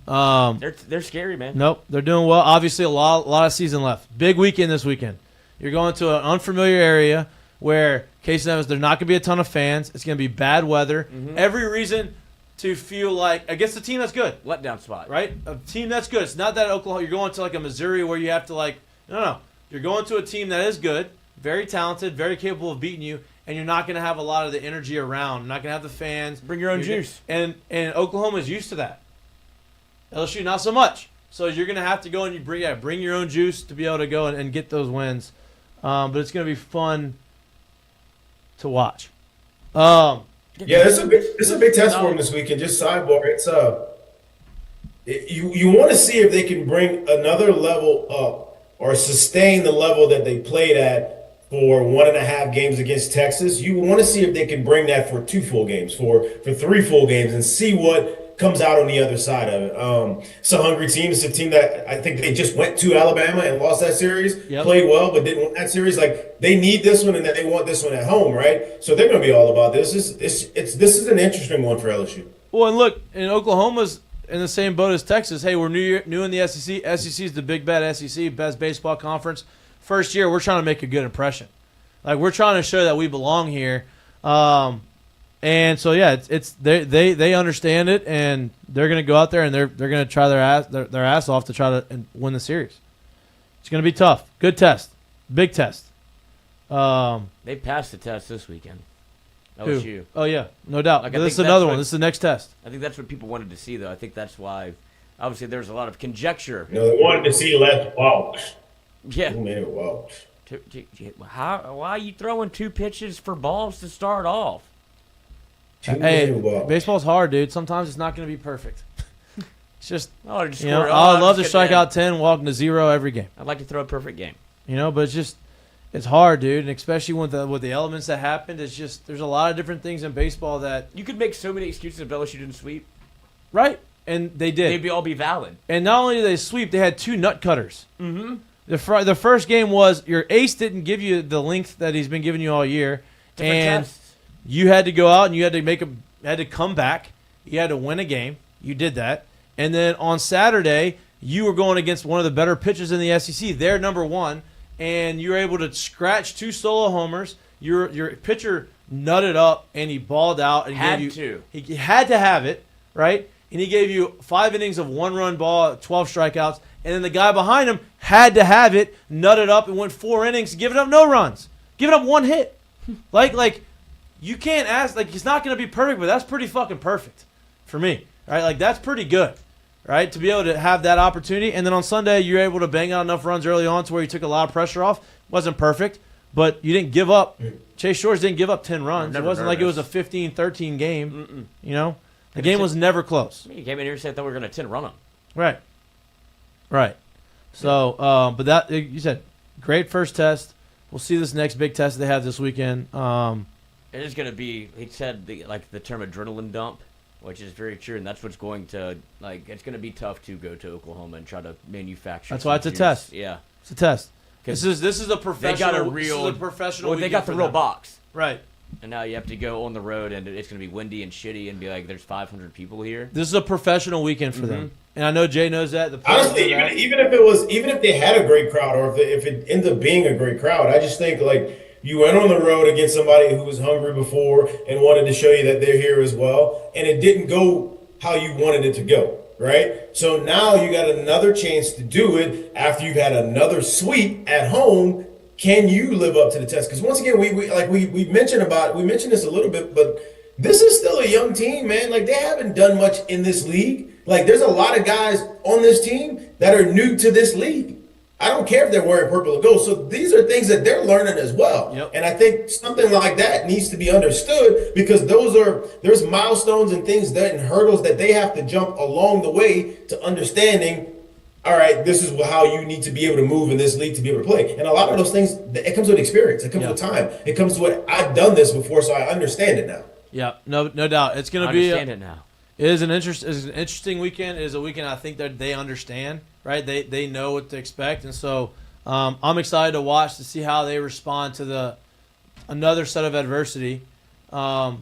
They're scary, man. Nope, they're doing well. Obviously, a lot of season left. Big weekend this weekend. You're going to an unfamiliar area where Casan, there's not going to be a ton of fans. It's going to be bad weather. Mm-hmm. Every reason to feel like against a team that's good. Letdown spot. Right? A team that's good. It's not that Oklahoma. You're going to like a Missouri where you have to no. You're going to a team that is good, very talented, very capable of beating you, and you're not going to have a lot of the energy around. You're not going to have the fans. Bring your own juice. And Oklahoma is used to that. LSU, not so much. So you're going to have to go and bring your own juice to be able to go and get those wins. But it's going to be fun to watch. It's a big test for him this weekend. Just sidebar, it's you want to see if they can bring another level up or sustain the level that they played at for 1.5 games against Texas. You want to see if they can bring that for 2 full games, for 3 full games, and see what comes out on the other side of it. It's a hungry team. It's a team that I think they just went to Alabama and lost that series, played well, but didn't win that series. Like, they need this one and they want this one at home, right? So they're going to be all about this. This is an interesting one for LSU. Well, and look, in Oklahoma's in the same boat as Texas. Hey, we're new in the SEC. SEC is the big bad SEC, best baseball conference. First year, we're trying to make a good impression. Like, we're trying to show that we belong here. And so they understand it, and they're going to go out there and they're going to try their ass off to try to win the series. It's going to be tough. Good test, big test. They passed the test this weekend. LSU. Who? Oh yeah, no doubt. This is another one. This is the next test. I think that's what people wanted to see, though. I think that's why. Obviously, there's a lot of conjecture. They wanted to see less walks. Yeah. Too many walks. Why are you throwing 2 pitches for balls to start off? Hey, baseball's hard, dude. Sometimes it's not going to be perfect. It's just, I love to strike out 10, walk to 0 every game. I'd like to throw a perfect game. But it's hard, dude, and especially with the elements that happened. It's just there's a lot of different things in baseball that You could make so many excuses if LSU didn't sweep. right, and they did. They'd all be valid. And not only did they sweep, they had 2 nut cutters. Mm-hmm. The first game was your ace didn't give you the length that he's been giving you all year, Different and tests. you had to go out and you had to come back. You had to win a game. You did that, and then on Saturday you were going against one of the better pitchers in the SEC. They're number 1, and you were able to scratch 2 solo homers. Your pitcher nutted up and he balled out and he had to have it right, and he gave you 5 innings of 1-run ball, 12 strikeouts. And then the guy behind him had to have it, nutted up, and went 4 innings, giving up no runs, giving up 1 hit. Like you can't ask. Like he's not going to be perfect, but that's pretty fucking perfect for me, right? Like that's pretty good, right? To be able to have that opportunity, and then on Sunday you're able to bang out enough runs early on to where you took a lot of pressure off. Wasn't perfect, but you didn't give up. Chase Shores didn't give up 10 runs. It wasn't like it was a 15-13 game. The game was never close. You came in here and said that we were going to 10-run them. Right. So, but that you said great first test. We'll see this next big test they have this weekend. It is going to be. He said the term adrenaline dump, which is very true, and that's what's going to It's going to be tough to go to Oklahoma and try to manufacture. That's why it's a juice. test. Yeah, it's a test. This is a professional. They got a real. This is a professional. Well, they got the real box. Right. And now you have to go on the road, and it's going to be windy and shitty, and be like, "There's 500 people here." This is a professional weekend for them, and I know Jay knows that. Honestly, even if they had a great crowd, or if it ended up being a great crowd, I just think you went on the road against somebody who was hungry before and wanted to show you that they're here as well, and it didn't go how you wanted it to go, right? So now you got another chance to do it after you've had another sweep at home. Can you live up to the test? Because once again, we mentioned this a little bit, but this is still a young team, man. Like they haven't done much in this league. Like there's a lot of guys on this team that are new to this league. I don't care if they're wearing purple or gold. So these are things that they're learning as well. Yep. And I think something like that needs to be understood because there's milestones and things and hurdles that they have to jump along the way to understanding. All right, this is how you need to be able to move in this league to be able to play. And a lot of those things, it comes with experience. It comes with time. It comes with I've done this before, so I understand it now. Yeah, no doubt. It's going to be. Understand it now. It is an interesting weekend. It is a weekend I think that they understand, right? They know what to expect, and so I'm excited to watch to see how they respond to another set of adversity at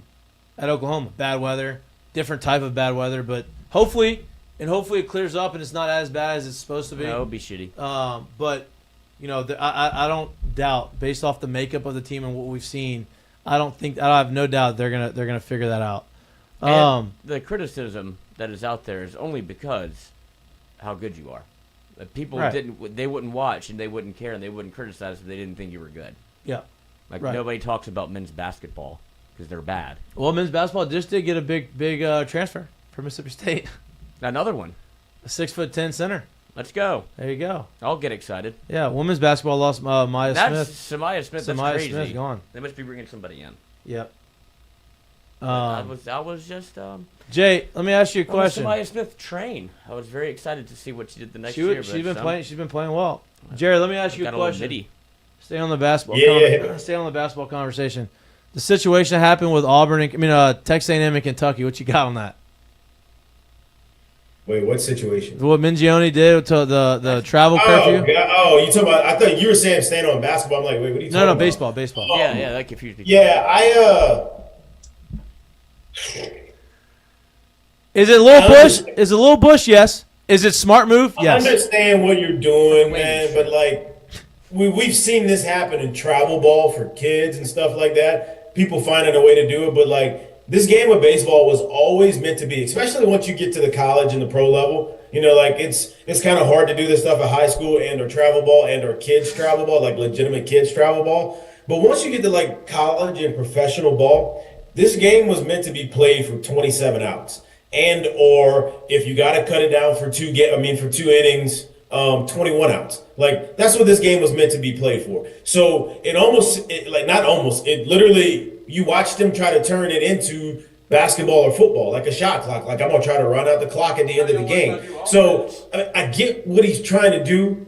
Oklahoma. Bad weather, different type of bad weather, but hopefully it clears up and it's not as bad as it's supposed to be. No, it'll be shitty. But I don't doubt, based off the makeup of the team and what we've seen, I have no doubt they're gonna figure that out. The criticism that is out there is only because how good you are. People they wouldn't watch and they wouldn't care and they wouldn't criticize if they didn't think you were good. Yeah. Nobody talks about men's basketball because they're bad. Well, men's basketball just did get a big transfer from Mississippi State. Another one. A 6'10" center. Let's go. There you go. I'll get excited. Yeah, women's basketball lost Maya Smith. Samaya Smith. That's Samaya crazy. Smith gone. They must be bringing somebody in. Yep. I was just. Jay, let me ask you a question. Samaya Smith train. I was very excited to see what she did the next year. She's been playing well. Jerry, let me ask you a question. Stay on the basketball. Stay on the basketball conversation. The situation that happened with Auburn. Texas A&M and Kentucky. What you got on that? Wait, what situation? What Mingione did to the travel curfew? Oh, you talking about? I thought you were saying staying on basketball. I'm like, wait, what are you talking about? Baseball. Yeah, that confused me. Yeah, Is it a little Bush? Is it a little Bush? Yes. Is it smart move? Yes. I understand what you're doing, man, but we've seen this happen in travel ball for kids and stuff like that. People finding a way to do it, but this game of baseball was always meant to be, especially once you get to the college and the pro level. It's kind of hard to do this stuff at high school and or travel ball and or kids travel ball, like legitimate kids travel ball. But once you get to college and professional ball, this game was meant to be played for 27 outs. And or if you got to cut it down for 2 innings, 21 outs. That's what this game was meant to be played for. So it literally, you watched them try to turn it into basketball or football, like a shot clock. I'm going to try to run out the clock at the end of the game. So I get what he's trying to do.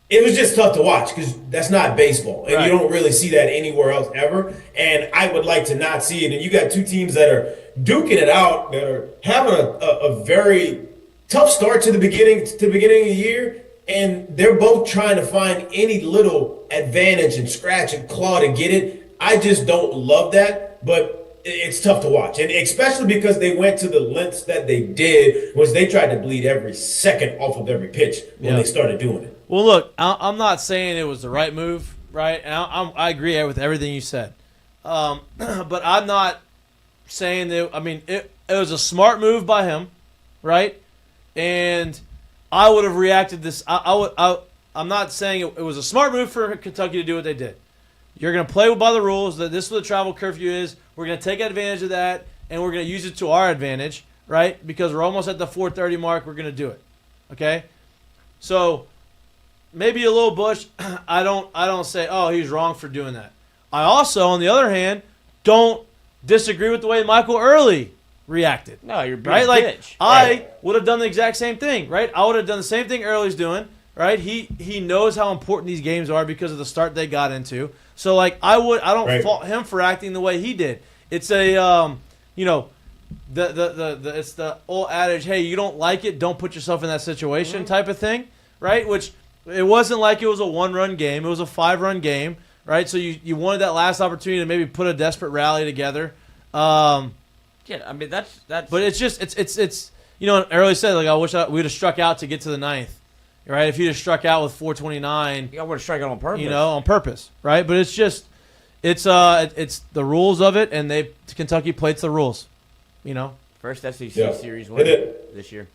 it was just tough to watch because that's not baseball, and you don't really see that anywhere else ever. And I would like to not see it. And you got two teams that are duking it out, that are having a very tough start to the beginning of the year, and they're both trying to find any little advantage and scratch and claw to get it. I just don't love that, but it's tough to watch, and especially because they went to the lengths that they did, was they tried to bleed every second off of every pitch when they started doing it. Well, look, I'm not saying it was the right move, right? And I agree with everything you said, but I'm not saying that. I mean, it was a smart move by him, right? And I would have reacted this. I'm not saying it was a smart move for Kentucky to do what they did. You're going to play by the rules. That this is what the travel curfew is. We're going to take advantage of that, and we're going to use it to our advantage, right? Because we're almost at the 4:30 mark. We're going to do it, okay? So maybe a little Bush. I don't say, oh, he's wrong for doing that. I also, on the other hand, don't disagree with the way Michael Early reacted. No, you're being right. Like bitch. I would have done the exact same thing, right? I would have done the same thing Early's doing, right? He knows how important these games are because of the start they got into. So like I don't fault him for acting the way he did. It's a it's the old adage, hey, you don't like it, don't put yourself in that situation type of thing, right? Which it wasn't like it was a 1-run game, it was a 5-run game, right? So you wanted that last opportunity to maybe put a desperate rally together. Yeah, I mean that's. But it's just it's Early said like I wish we'd have struck out to get to the ninth. Right, if you'd have struck out with 429, I would have struck out on purpose. On purpose, right? But it's just, it's the rules of it, and Kentucky played to the rules, First SEC series win this year.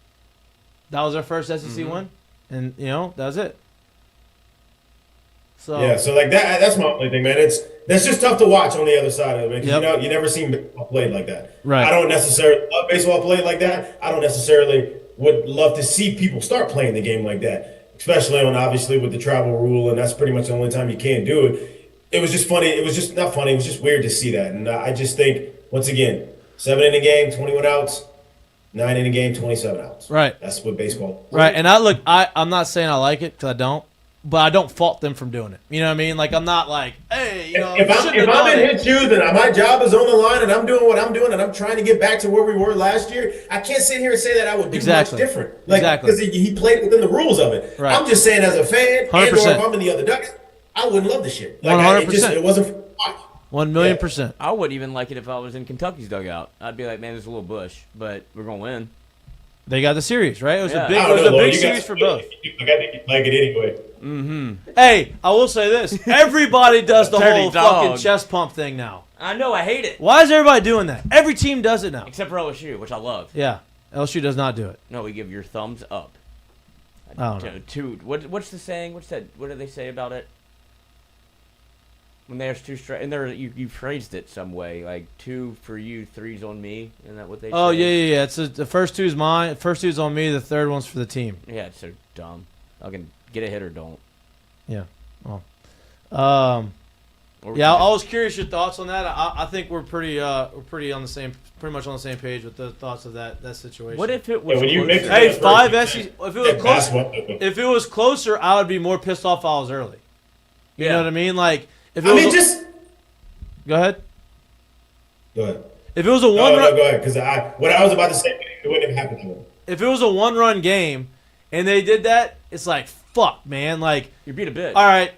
That was their first SEC win, and that was it. So so like that's my only thing, man. That's just tough to watch on the other side of it, because you never seen baseball played like that. Right. I don't necessarily love baseball played like that. I don't necessarily would love to see people start playing the game like that, especially obviously with the travel rule, and that's pretty much the only time you can do it. It was just funny. It was just not funny. It was just weird to see that, and I just think once again, 7-inning game, 21 outs, 9-inning game, 27 outs. Right. That's what baseball. Right, and I'm not saying I like it because I don't. But I don't fault them from doing it. You know what I mean? Like, I'm not like, hey, if I'm in his shoes and my job is on the line and I'm doing what I'm doing and I'm trying to get back to where we were last year, I can't sit here and say that I would do much different. Like, because he played within the rules of it. Right. I'm just saying as a fan, 100%. And or if I'm in the other dugout, I wouldn't love the shit. Like, 100%. It wasn't. 1,000,000%. I wouldn't even like it if I was in Kentucky's dugout. I'd be like, man, there's a little Bush, but we're going to win. They got the series, right? It was a big series for both. I think you'd like it anyway. Mm-hmm. Hey, I will say this. Everybody does the whole fucking chest pump thing now. I know, I hate it. Why is everybody doing that? Every team does it now. Except for LSU, which I love. Yeah, LSU does not do it. No, we give your thumbs up. I don't know. What's the saying? What do they say about it? When there's two strikes, and you phrased it some way, like 2 for you, 3's on me. Isn't that what they say? Oh, yeah. It's the first 2's mine, the first 2's on me, the third one's for the team. Yeah, it's so dumb. I can get a hit or don't. Yeah. Well. I was curious your thoughts on that. I think we're pretty pretty much on the same page with the thoughts of that situation. What if it was? If it was closer, I would be more pissed off if I was early. You know what I mean? Like. Go ahead. Go ahead. If it was a one run, go ahead. Because what I was about to say, it wouldn't have happened to him. If it was a 1-run game, and they did that, it's like fuck, man. Like you beat a bitch. All right,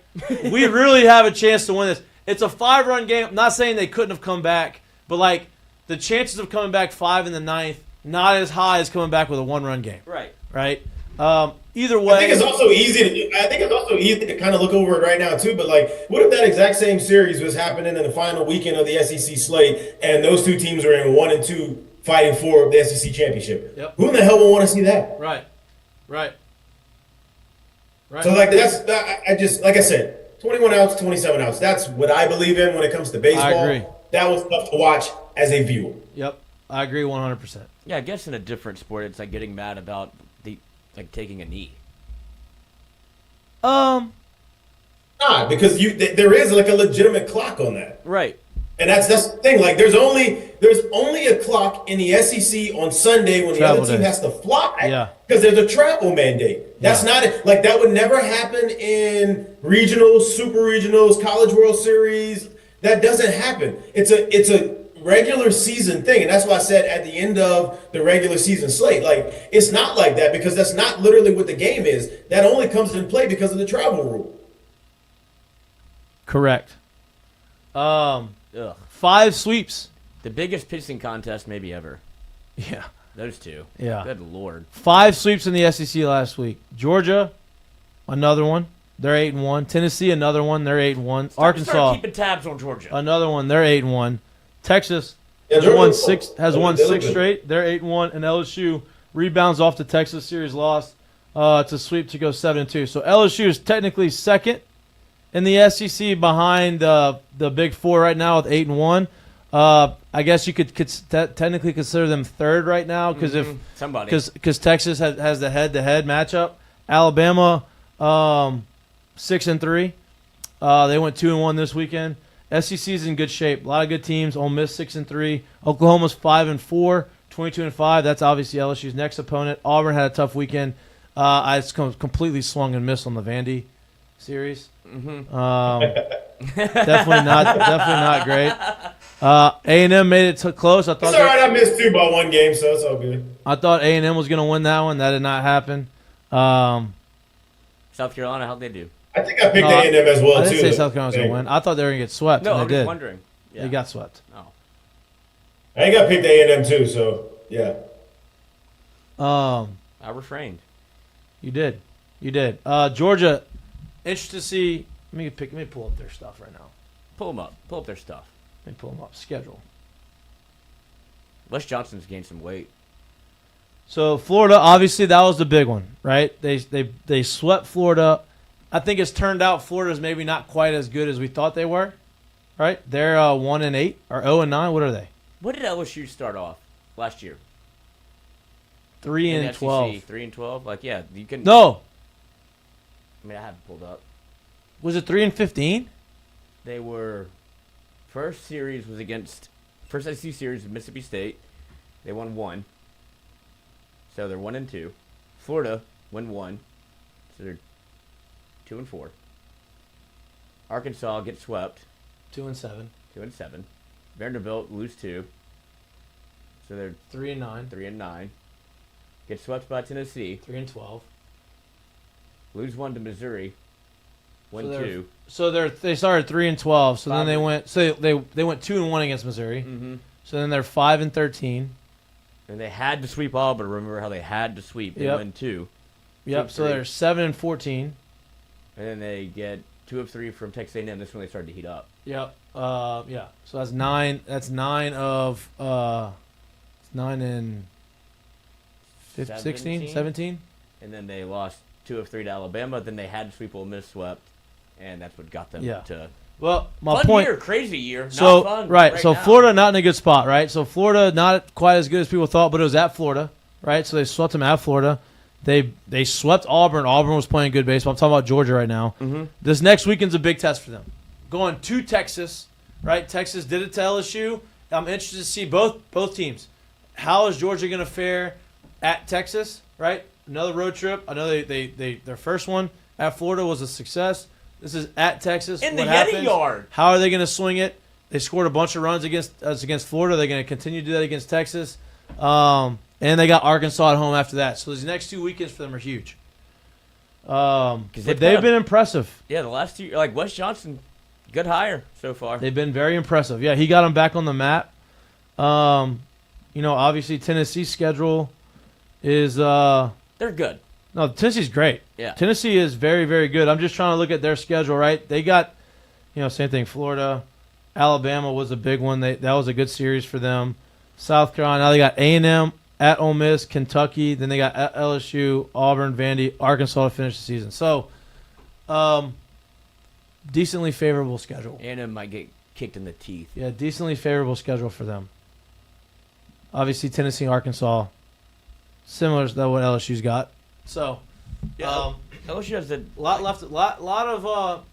we really have a chance to win this. It's a 5-run game. I'm not saying they couldn't have come back, but like the chances of coming back 5 in the 9th, not as high as coming back with a 1-run game. Right. Either way, I think it's also easy to kind of look over it right now too. But like, what if that exact same series was happening in the final weekend of the SEC slate, and those two teams were in 1 and 2 fighting for the SEC championship? Yep. Who in the hell would want to see that? Right. So like like I said, 21 outs, 27 outs. That's what I believe in when it comes to baseball. I agree. That was tough to watch as a viewer. Yep, I agree 100%. Yeah, I guess in a different sport, it's like getting mad about taking a knee. Because there is like a legitimate clock on that. Right. And that's the thing. Like, there's only a clock in the SEC on Sunday when the Travel other team days. has to fly. Yeah. Because there's a travel mandate. That's not it. Like, that would never happen in regionals, super regionals, College World Series. That doesn't happen. It's a regular season thing, and that's why I said at the end of the regular season slate, like, it's not like that because that's not literally what the game is. That only comes into play because of the travel rule. Correct. Ugh. 5 sweeps. The biggest pitching contest maybe ever. Yeah. Those two. Yeah. Good Lord. 5 sweeps in the SEC last week. Georgia, another one. They're 8-1. Tennessee, another one. They're 8-1. Arkansas, Start keeping tabs on Georgia. another one. They're 8-1. Texas has Georgia- won six good. straight. They're 8-1, and LSU rebounds off the Texas series loss to sweep to go 7-2. So LSU is technically second in the SEC behind the Big Four right now with 8-1. I guess you could technically consider them third right now because because Texas has the head-to-head matchup. Alabama 6-3. They went 2-1 this weekend. SEC is in good shape. A lot of good teams. Ole Miss 6-3. Oklahoma's 5-4, 22-5. That's obviously LSU's next opponent. Auburn had a tough weekend. I completely swung and missed on the Vandy series. Definitely not great. A&M made it close. I thought It's all right. I missed 2 by 1 game, so it's all good. I thought A&M was going to win that one. That did not happen. South Carolina, how'd they do? I think I picked A&M as well, I didn't too. say South Carolina was going to win. I thought they were going to get swept. No, and I'm they just did. wondering. Yeah. They got swept. Oh. I think I picked A&M, too, so, yeah. I refrained. You did. Georgia, interested to see. Let me pull up their stuff right now. Pull them up. Pull up their stuff. Let me pull them up. Schedule. Wes Johnson's gained some weight. So Florida, obviously that was the big one, right? They swept Florida. I think it's turned out Florida's maybe not quite as good as we thought they were, right? They're 1-8 or 0-9. What are they? What did LSU start off last year? 3-12. 3-12. Like, yeah, you can. No, I mean, I have it pulled up. was it 3-15? They were. First series was against. First SEC series with Mississippi State. They won 1. So they're 1-2. Florida won 1. So they're 2-4. Arkansas gets swept. 2-7. 2-7. Vanderbilt lose 2. So they're 3-9. 3-9. Get swept by Tennessee. 3-12. Lose 1 to Missouri. Win 2. So they started 3-12. So then they 5. went. So they went 2-1 against Missouri. Mm-hmm. So then they're 5-13. And they had to sweep Auburn. Remember how they had to sweep. They Yep. win 2. Yep. So they're 7-14. And then they get 2 of 3 from Texas A&M. This is when they started to heat up. Yep. Yeah. So that's 9. That's 9 of. It's 9 and 16, 17. And then they lost 2 of 3 to Alabama. Then they had to sweep Ole Miss, swept, and that's what got them to. Well, my fun point. Year, crazy year. So not fun right. So now. Florida not in a good spot, right? So Florida not quite as good as people thought, but it was at Florida, right? So they swept them at Florida. They swept Auburn. Auburn was playing good baseball. I'm talking about Georgia right now. Mm-hmm. This next weekend's a big test for them. Going to Texas, right? Texas did it to LSU. I'm interested to see both teams. How is Georgia going to fare at Texas, right? Another road trip. I know their first one at Florida was a success. This is at Texas. In What the happens? Yeti yard. How are they going to swing it? They scored a bunch of runs against Florida. They're going to continue to do that against Texas. And they got Arkansas at home after that. So these next 2 weekends for them are huge. But they've been impressive. Yeah, the last 2, like Wes Johnson, good hire so far. They've been very impressive. Yeah, he got them back on the map. Obviously Tennessee's schedule is They're good. no, Tennessee's great. Yeah. Tennessee is very, very good. I'm just trying to look at their schedule, right? They got, same thing. Florida, Alabama was a big one. That was a good series for them. South Carolina. Now they got A&M at Ole Miss, Kentucky. Then they got at LSU, Auburn, Vandy, Arkansas to finish the season. So, decently favorable schedule. A&M might get kicked in the teeth. Yeah, decently favorable schedule for them. Obviously, Tennessee, Arkansas, similar to what LSU's got. So, LSU has a lot of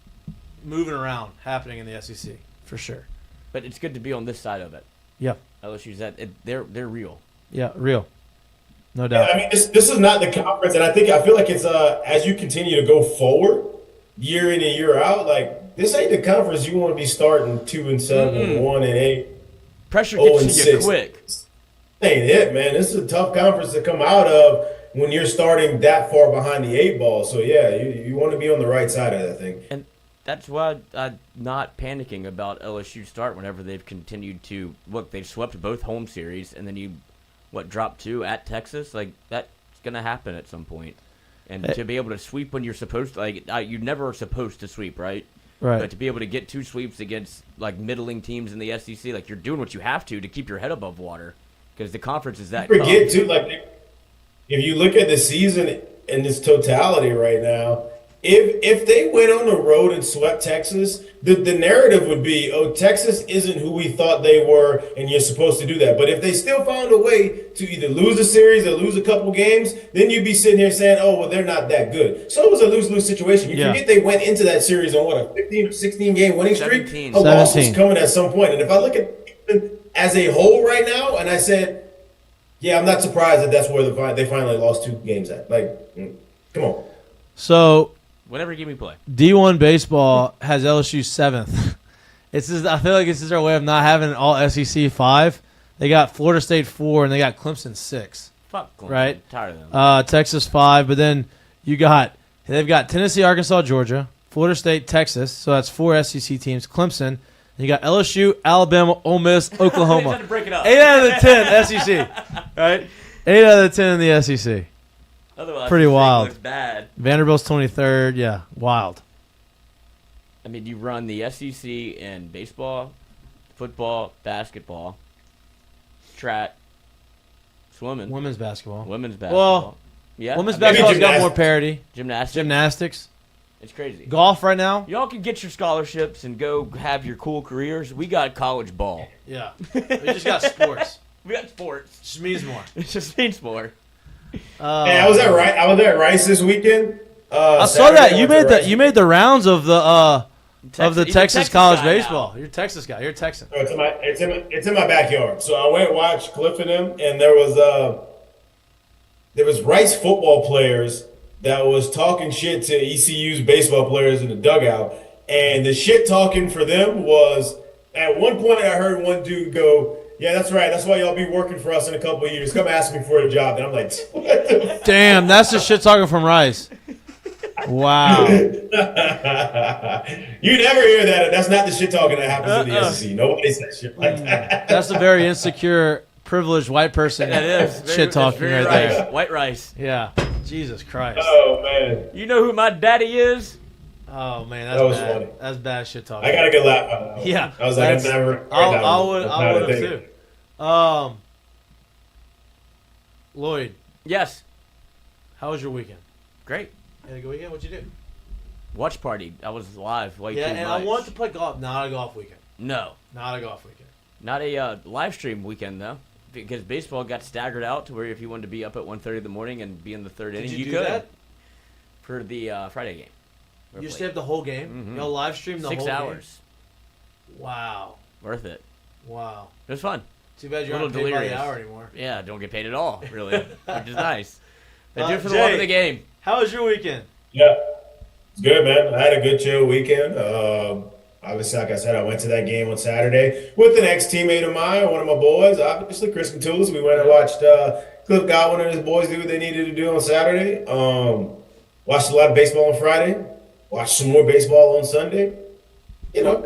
moving around happening in the SEC for sure. But it's good to be on this side of it. Yeah. LSU's they're real. Yeah, real. No doubt. I mean, this is not the conference, and I feel like it's as you continue to go forward, year in and year out, like this ain't the conference you want to be starting 2-7, 1-8. Pressure gets to you 0-6. quick. Ain't it, man? This is a tough conference to come out of when you're starting that far behind the 8 ball. So yeah, you want to be on the right side of that thing. And that's why I'm not panicking about LSU start whenever they've continued to look. They've swept both home series, and then drop 2 at Texas. Like that's gonna happen at some point. And to be able to sweep when you're supposed to, you never are supposed to sweep, right? Right. But to be able to get 2 sweeps against like middling teams in the SEC, like you're doing what you have to keep your head above water because the conference is that. Forget too, like if you look at the season in its totality right now, if they went on the road and swept Texas, the narrative would be, oh, Texas isn't who we thought they were, and you're supposed to do that. But if they still found a way to either lose a series or lose a couple games, then you'd be sitting here saying, oh, well, they're not that good. So it was a lose-lose situation. You forget they went into that series on, a 15, 16-game winning streak? 17. A loss was coming at some point. And if I look at it as a whole right now, and I said, yeah, I'm not surprised that's where they finally lost 2 games at. Like, come on. So whenever game we play, D1 baseball has LSU 7th. I feel like this is our way of not having an all SEC 5. They got Florida State 4 and they got Clemson 6. Fuck Clemson. Right? I'm tired of them. Texas 5, but then they've got Tennessee, Arkansas, Georgia, Florida State, Texas. So that's 4 SEC teams. Clemson. You got LSU, Alabama, Ole Miss, Oklahoma. Had to break it up. 8 out of the 10 SEC. Right? 8 out of the 10 in the SEC. Otherwise, pretty wild. Looks bad. Vanderbilt's 23rd. Yeah, wild. I mean, you run the SEC in baseball, football, basketball, track, swimming, Women's basketball. Well, yeah. Women's basketball's got more parity. Gymnastics. It's crazy. Golf right now. Y'all can get your scholarships and go have your cool careers. We got college ball. Yeah. We just got sports. We got sports. It just means more. It just means more. Hey, I was at Rice this weekend. I saw that you made the rounds of the Texas college baseball. Now. You're a Texas guy. You're a Texan. So it's in my backyard. So I went and watched Cliff and them, and there was Rice football players that was talking shit to ECU's baseball players in the dugout, and the shit talking for them was at one point I heard one dude go, "Yeah, that's right. That's why y'all be working for us in a couple of years. Come ask me for a job." And I'm like, what the damn, that's the shit talking from Rice. Wow. You never hear that. That's not the shit talking that happens in the SEC. Nobody says shit like that. That's a very insecure, privileged white person. That is shit talking right there. White rice. Yeah. Jesus Christ. Oh man. You know who my daddy is? Oh man, that was bad. funny. That's bad shit talking. I got a good laugh on that. Yeah. I was like, I've never. I would have too. Lloyd. Yes. How was your weekend? Great. You had a good weekend? What'd you do? Watch party. I was live way too much. And I wanted to play golf. Not a golf weekend. No. Not a golf weekend. Not a live stream weekend, though. Because baseball got staggered out to where if you wanted to be up at 1:30 in the morning and be in the third inning, you do could. That? For the Friday game. You stayed up the whole game? Mm-hmm. Y'all live streamed the 6 whole hours. Game? Wow. Worth it. Wow. It was fun. Too bad you're not paid by the hour anymore. Yeah, don't get paid at all, really, which is nice. They do it for the love of the game. How was your weekend? Yeah, it's good, man. I had a good chill weekend. Obviously, like I said, I went to that game on Saturday with an ex-teammate of mine, one of my boys, obviously, Chris Catullis. We went and watched Cliff Godwin and his boys do what they needed to do on Saturday. Watched a lot of baseball on Friday. Watched some more baseball on Sunday. You know,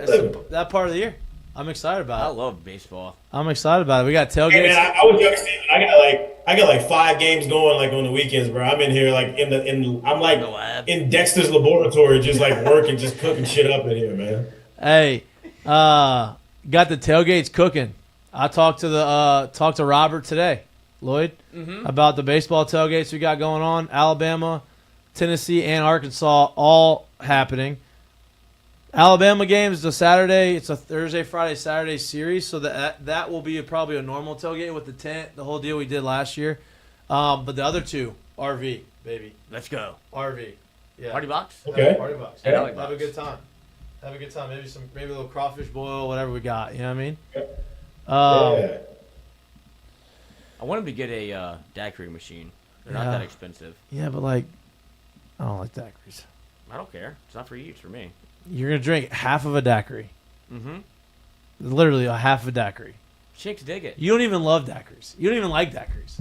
that part of the year. I'm excited about it. I love baseball. I'm excited about it. We got tailgates. Hey, man, I was young. I got like 5 games going like on the weekends, bro. I'm in here like I'm like in Dexter's laboratory, just like working, just cooking shit up in here, man. Hey, got the tailgates cooking. I talked to Robert today, Lloyd, about the baseball tailgates we got going on. Alabama, Tennessee, and Arkansas all happening. Alabama game is a Saturday. It's a Thursday, Friday, Saturday series, so that will be probably a normal tailgate with the tent, the whole deal we did last year. But the other 2, RV, baby. Let's go. RV. Yeah. Party box? Okay. Party box. Yeah. Have a good time. Have a good time. Maybe a little crawfish boil, whatever we got. You know what I mean? Yeah. I want him to get a daiquiri machine. They're not that expensive. Yeah, but like, I don't like daiquiris. I don't care. It's not for you. It's for me. You're gonna drink half of a daiquiri. Mm-hmm. Literally a half of a daiquiri. Chicks dig it. You don't even love daiquiris. You don't even like daiquiris.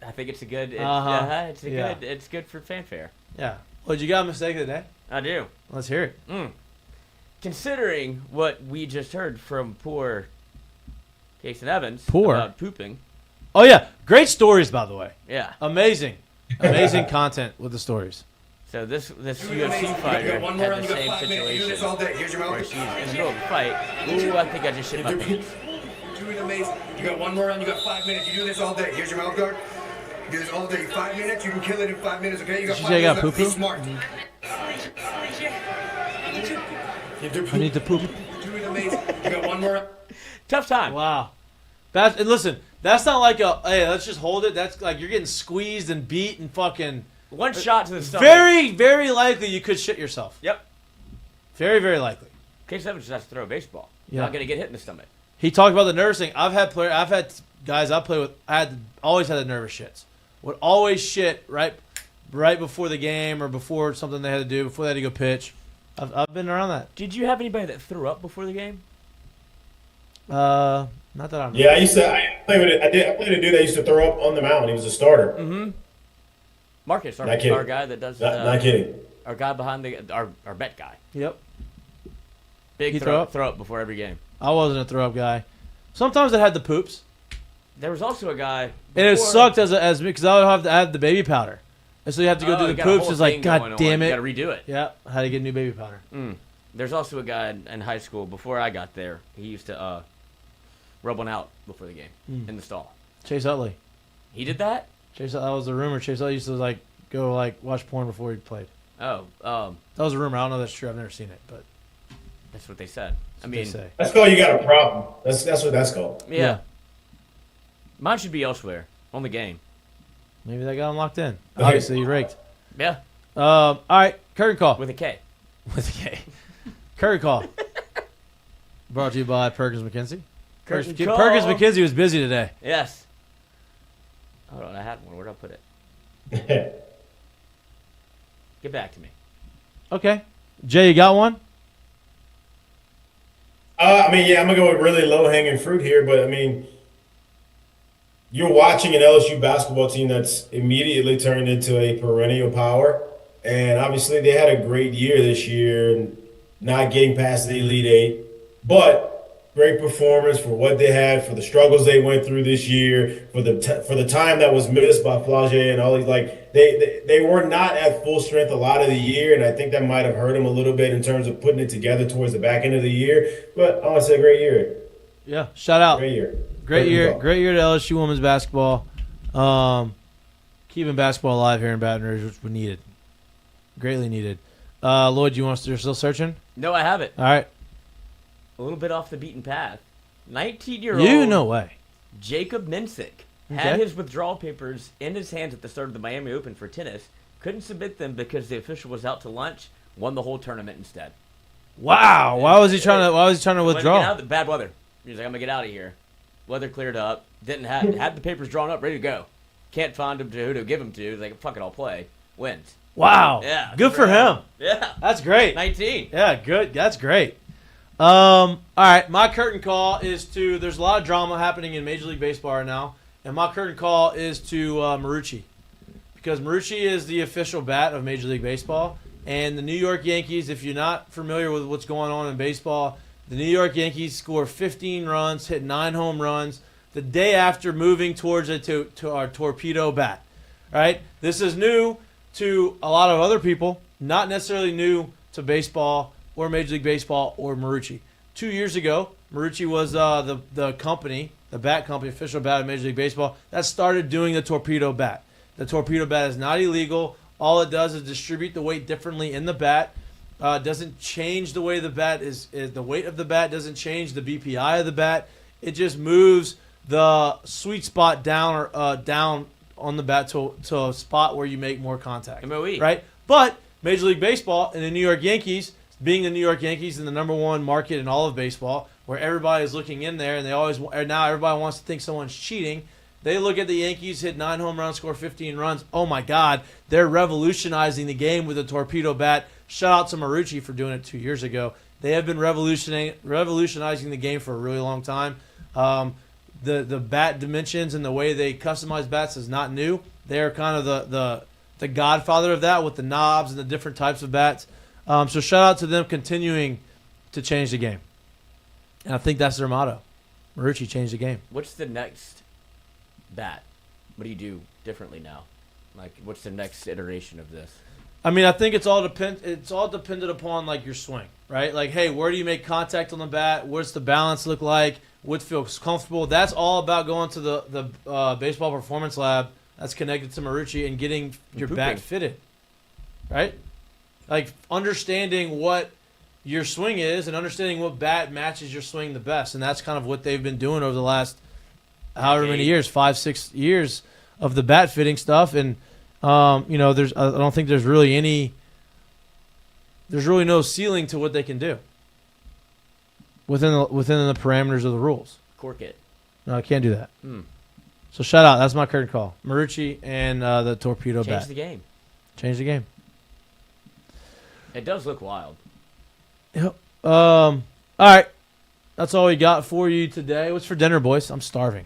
I think it's a good. It's good for fanfare. Yeah. Well, you got a mistake of the day? I do. Let's hear it. Considering what we just heard from poor Casan Evans Poor? about pooping. Oh yeah, great stories by the way. Yeah. Amazing content with the stories. So this UFC fighter had the same situation where she's in the middle of the fight. Ooh, I think I just shit my pants. Doing amazing. You got one more round. You got 5 minutes. You do this all day. Here's your mouth guard. You do this all day. 5 minutes. You can kill it in 5 minutes. Okay. You got 5 minutes. Poo-poo? Be smart. I need to poop. Doing amazing. You got one more round. Tough time. Wow. And listen, that's not like hey, let's just hold it. That's like you're getting squeezed and beat and fucking. One shot to the stomach. Very, very likely you could shit yourself. Yep. Very, very likely. Casan Evans just has to throw a baseball. Yeah. You're not gonna get hit in the stomach. He talked about the nursing. I've had guys I play with. Always had the nervous shits. Would always shit right before the game or before something they had to do before they had to go pitch. I've been around that. Did you have anybody that threw up before the game? Not that I know. Yeah, I played a dude that used to throw up on the mound. He was a starter. Mm-hmm. Marcus, our guy that does. Not kidding. Our guy behind our bet guy. Yep. Big throw up before every game. I wasn't a throw up guy. Sometimes I had the poops. There was also a guy. And it sucked as because I would have to add the baby powder. And so you have to go do the poops. It's like, God damn it. You got to redo it. Yeah, I had to get new baby powder. There's also a guy in high school, before I got there, he used to rub one out before the game in the stall. Chase Utley. He did that? That was a rumor. Chase Utley used to go watch porn before he played. Oh. That was a rumor. I don't know if that's true. I've never seen it, but that's what they said. That's called you got a problem. That's what that's called. Yeah. Mine should be elsewhere on the game. Maybe that got him locked in. Obviously, he raked. Yeah. All right, curtain call. With a K. Curtain call. Brought to you by Perkins McKenzie. Curtain Perkins McKenzie was busy today. Yes. Hold on, I had one. Where'd I put it? Get back to me. Okay. Jay, you got one? I'm gonna go with really low hanging fruit here, but you're watching an LSU basketball team that's immediately turned into a perennial power, and obviously they had a great year this year, not getting past the Elite Eight, but great performance for what they had, for the struggles they went through this year, for the time that was missed by Flage and all these. They were not at full strength a lot of the year, and I think that might have hurt them a little bit in terms of putting it together towards the back end of the year. But I want to say a great year. Yeah, shout out. Great year. Great year to LSU women's basketball. Keeping basketball alive here in Baton Rouge, which we needed. Greatly needed. Lloyd, you're still searching? No, I have it. All right. A little bit off the beaten path. 19-year-old. You no way. Jacob Minsick had his withdrawal papers in his hands at the start of the Miami Open for tennis. Couldn't submit them because the official was out to lunch. Won the whole tournament instead. Wow. Why was he trying to withdraw? Bad weather. He was like, I'm gonna get out of here. Weather cleared up. Didn't had the papers drawn up, ready to go. Can't find him to who to give them to. He's like, fuck it, I'll play. Wins. Wow. Yeah. Good for him. Yeah. That's great. 19. Yeah, good. That's great. All right, my curtain call is there's a lot of drama happening in Major League Baseball right now, and my curtain call is to Marucci, because Marucci is the official bat of Major League Baseball, and the New York Yankees, if you're not familiar with what's going on in baseball, the New York Yankees score 15 runs, hit 9 home runs, the day after moving towards to our torpedo bat, right? This is new to a lot of other people, not necessarily new to baseball or Major League Baseball or Marucci. 2 years ago, Marucci was the company, the bat company, official bat of Major League Baseball, that started doing the torpedo bat. The torpedo bat is not illegal. All it does is distribute the weight differently in the bat. Doesn't change the way the bat is the weight of the bat, doesn't change the BPI of the bat. It just moves the sweet spot down on the bat to a spot where you make more contact. MOE. Right? But Major League Baseball and the New York Yankees being the New York Yankees in the #1 market in all of baseball, where everybody is looking in there, and now everybody wants to think someone's cheating. They look at the Yankees, hit 9 home runs, score 15 runs. Oh my God, they're revolutionizing the game with a torpedo bat. Shout out to Marucci for doing it 2 years ago. They have been revolutionizing the game for a really long time. The bat dimensions and the way they customize bats is not new. They are kind of the godfather of that with the knobs and the different types of bats. So shout out to them continuing to change the game. And I think that's their motto. Marucci changed the game. What's the next bat? What do you do differently now? Like, what's the next iteration of this? I mean, I think it's all dependent upon like your swing, right? Like, hey, where do you make contact on the bat? What's the balance look like? What feels comfortable? That's all about going to the baseball performance lab that's connected to Marucci and getting your bat fitted, right? Like understanding what your swing is and understanding what bat matches your swing the best, and that's kind of what they've been doing over the last however many years, 5-6 years of the bat fitting stuff. And I don't think there's really no ceiling to what they can do within the parameters of the rules. Cork it. No, I can't do that. So shout out. That's my current call. Marucci and the torpedo bat. Change the game. Change the game. It does look wild. Yep. All right. That's all we got for you today. What's for dinner, boys? I'm starving.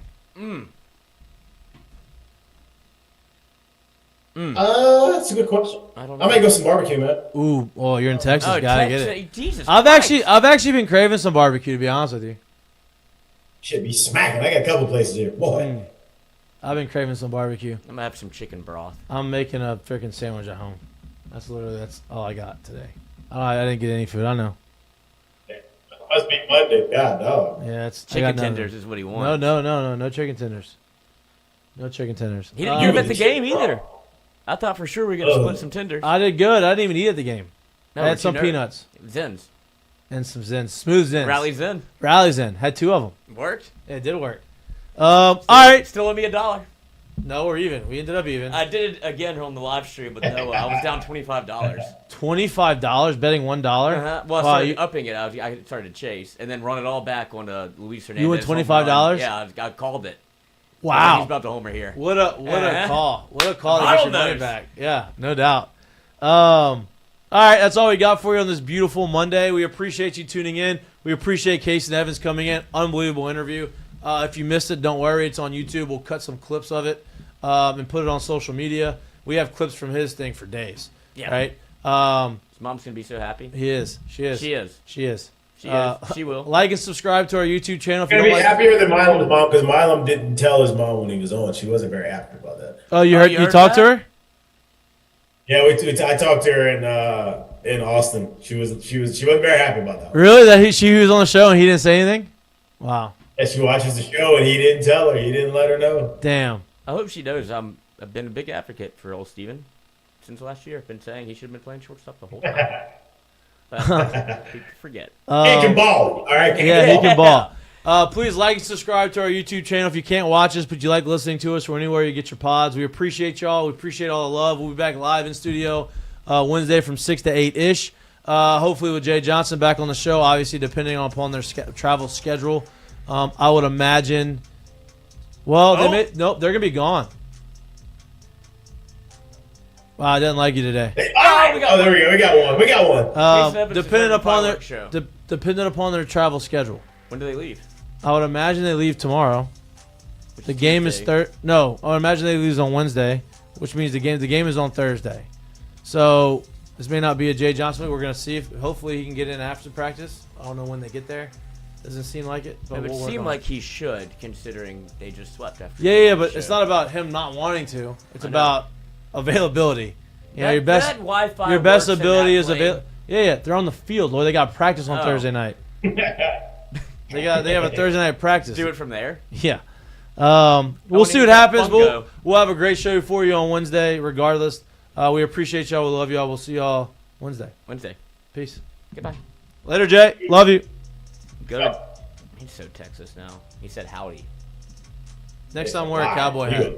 That's a good question. I don't know. I might go some barbecue, man. Ooh, oh, you're in Texas. Gotta get it. Jesus I've Christ. actually been craving some barbecue, to be honest with you. Should be smacking. I got a couple places here. Boy. I've been craving some barbecue. I'm gonna have some chicken broth. I'm making a freaking sandwich at home. That's all I got today. I didn't get any food. I know. It must be Monday. God, dog. Yeah, it's Chicken tenders is what he wants. No chicken tenders. No chicken tenders. He didn't get them at the game either. I thought for sure we were gonna split some tenders. I did good. I didn't even eat at the game. No, I had some peanuts. Zins. And some Zins. Smooth Zins. Rally Zin. Had 2 of them. Worked? Yeah, it did work. All right. Still owe me $1. No, we're even. We ended up even. I did it again on the live stream, but no, I was down $25. $25 betting $1. Well, I started upping it. I started to chase and then run it all back on Luis Hernandez. You went $25? Yeah, I called it. Wow. He's about to homer here. What a call. What a call to get your money back. Yeah, no doubt. All right, that's all we got for you on this beautiful Monday. We appreciate you tuning in. We appreciate Casan Evans coming in. Unbelievable interview. If you missed it, don't worry. It's on YouTube. We'll cut some clips of it and put it on social media. We have clips from his thing for days. Yeah. Right? His mom's going to be so happy. He is. She is. She is. She is. She is. She will. Like and subscribe to our YouTube channel. If You're you going don't to be happier than Milam's mom because Milam didn't tell his mom when he was on. She wasn't very happy about that. Oh, you heard? You talked to her? Yeah, I talked to her in Austin. She wasn't very happy about that. Really? That she was on the show and he didn't say anything? Wow. Yeah, she watches the show and he didn't tell her. He didn't let her know. Damn. I hope she knows I've been a big advocate for old Steven since last year. I've been saying he should have been playing shortstop the whole time. But people forget. He can ball. All right. Yeah, he can ball. Please like and subscribe to our YouTube channel if you can't watch us, but you like listening to us or anywhere you get your pods. We appreciate y'all. We appreciate all the love. We'll be back live in studio Wednesday from 6 to 8-ish. Hopefully with Jay Johnson back on the show, obviously depending upon their travel schedule. I would imagine. Well, they're going to be gone. Wow, I didn't like you today. There we go. We got one. Depending upon their travel schedule. When do they leave? I would imagine they leave tomorrow. The game is No, I would imagine they leave on Wednesday, which means the game is on Thursday. So this may not be a Jay Johnson. We're gonna see if hopefully he can get in after practice. I don't know when they get there. Doesn't seem like it. But it would seem like he should, considering they just swept after. Yeah, but it's not about him not wanting to. It's about availability. You know, your best ability is available. Yeah, they're on the field. Lord, they got practice on Thursday night. They have a Thursday night practice. Do it from there. Yeah. We'll see what happens. We'll have a great show for you on Wednesday, regardless. We appreciate y'all. We love y'all. We'll see y'all Wednesday. Peace. Goodbye. Later, Jay. Love you. Good. He's so Texas now. He said howdy. Next time, wear a cowboy hat.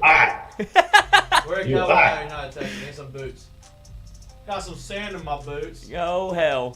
Wear a cowboy hat. You're not a Texan. Get some boots. Got some sand in my boots. Oh, hell.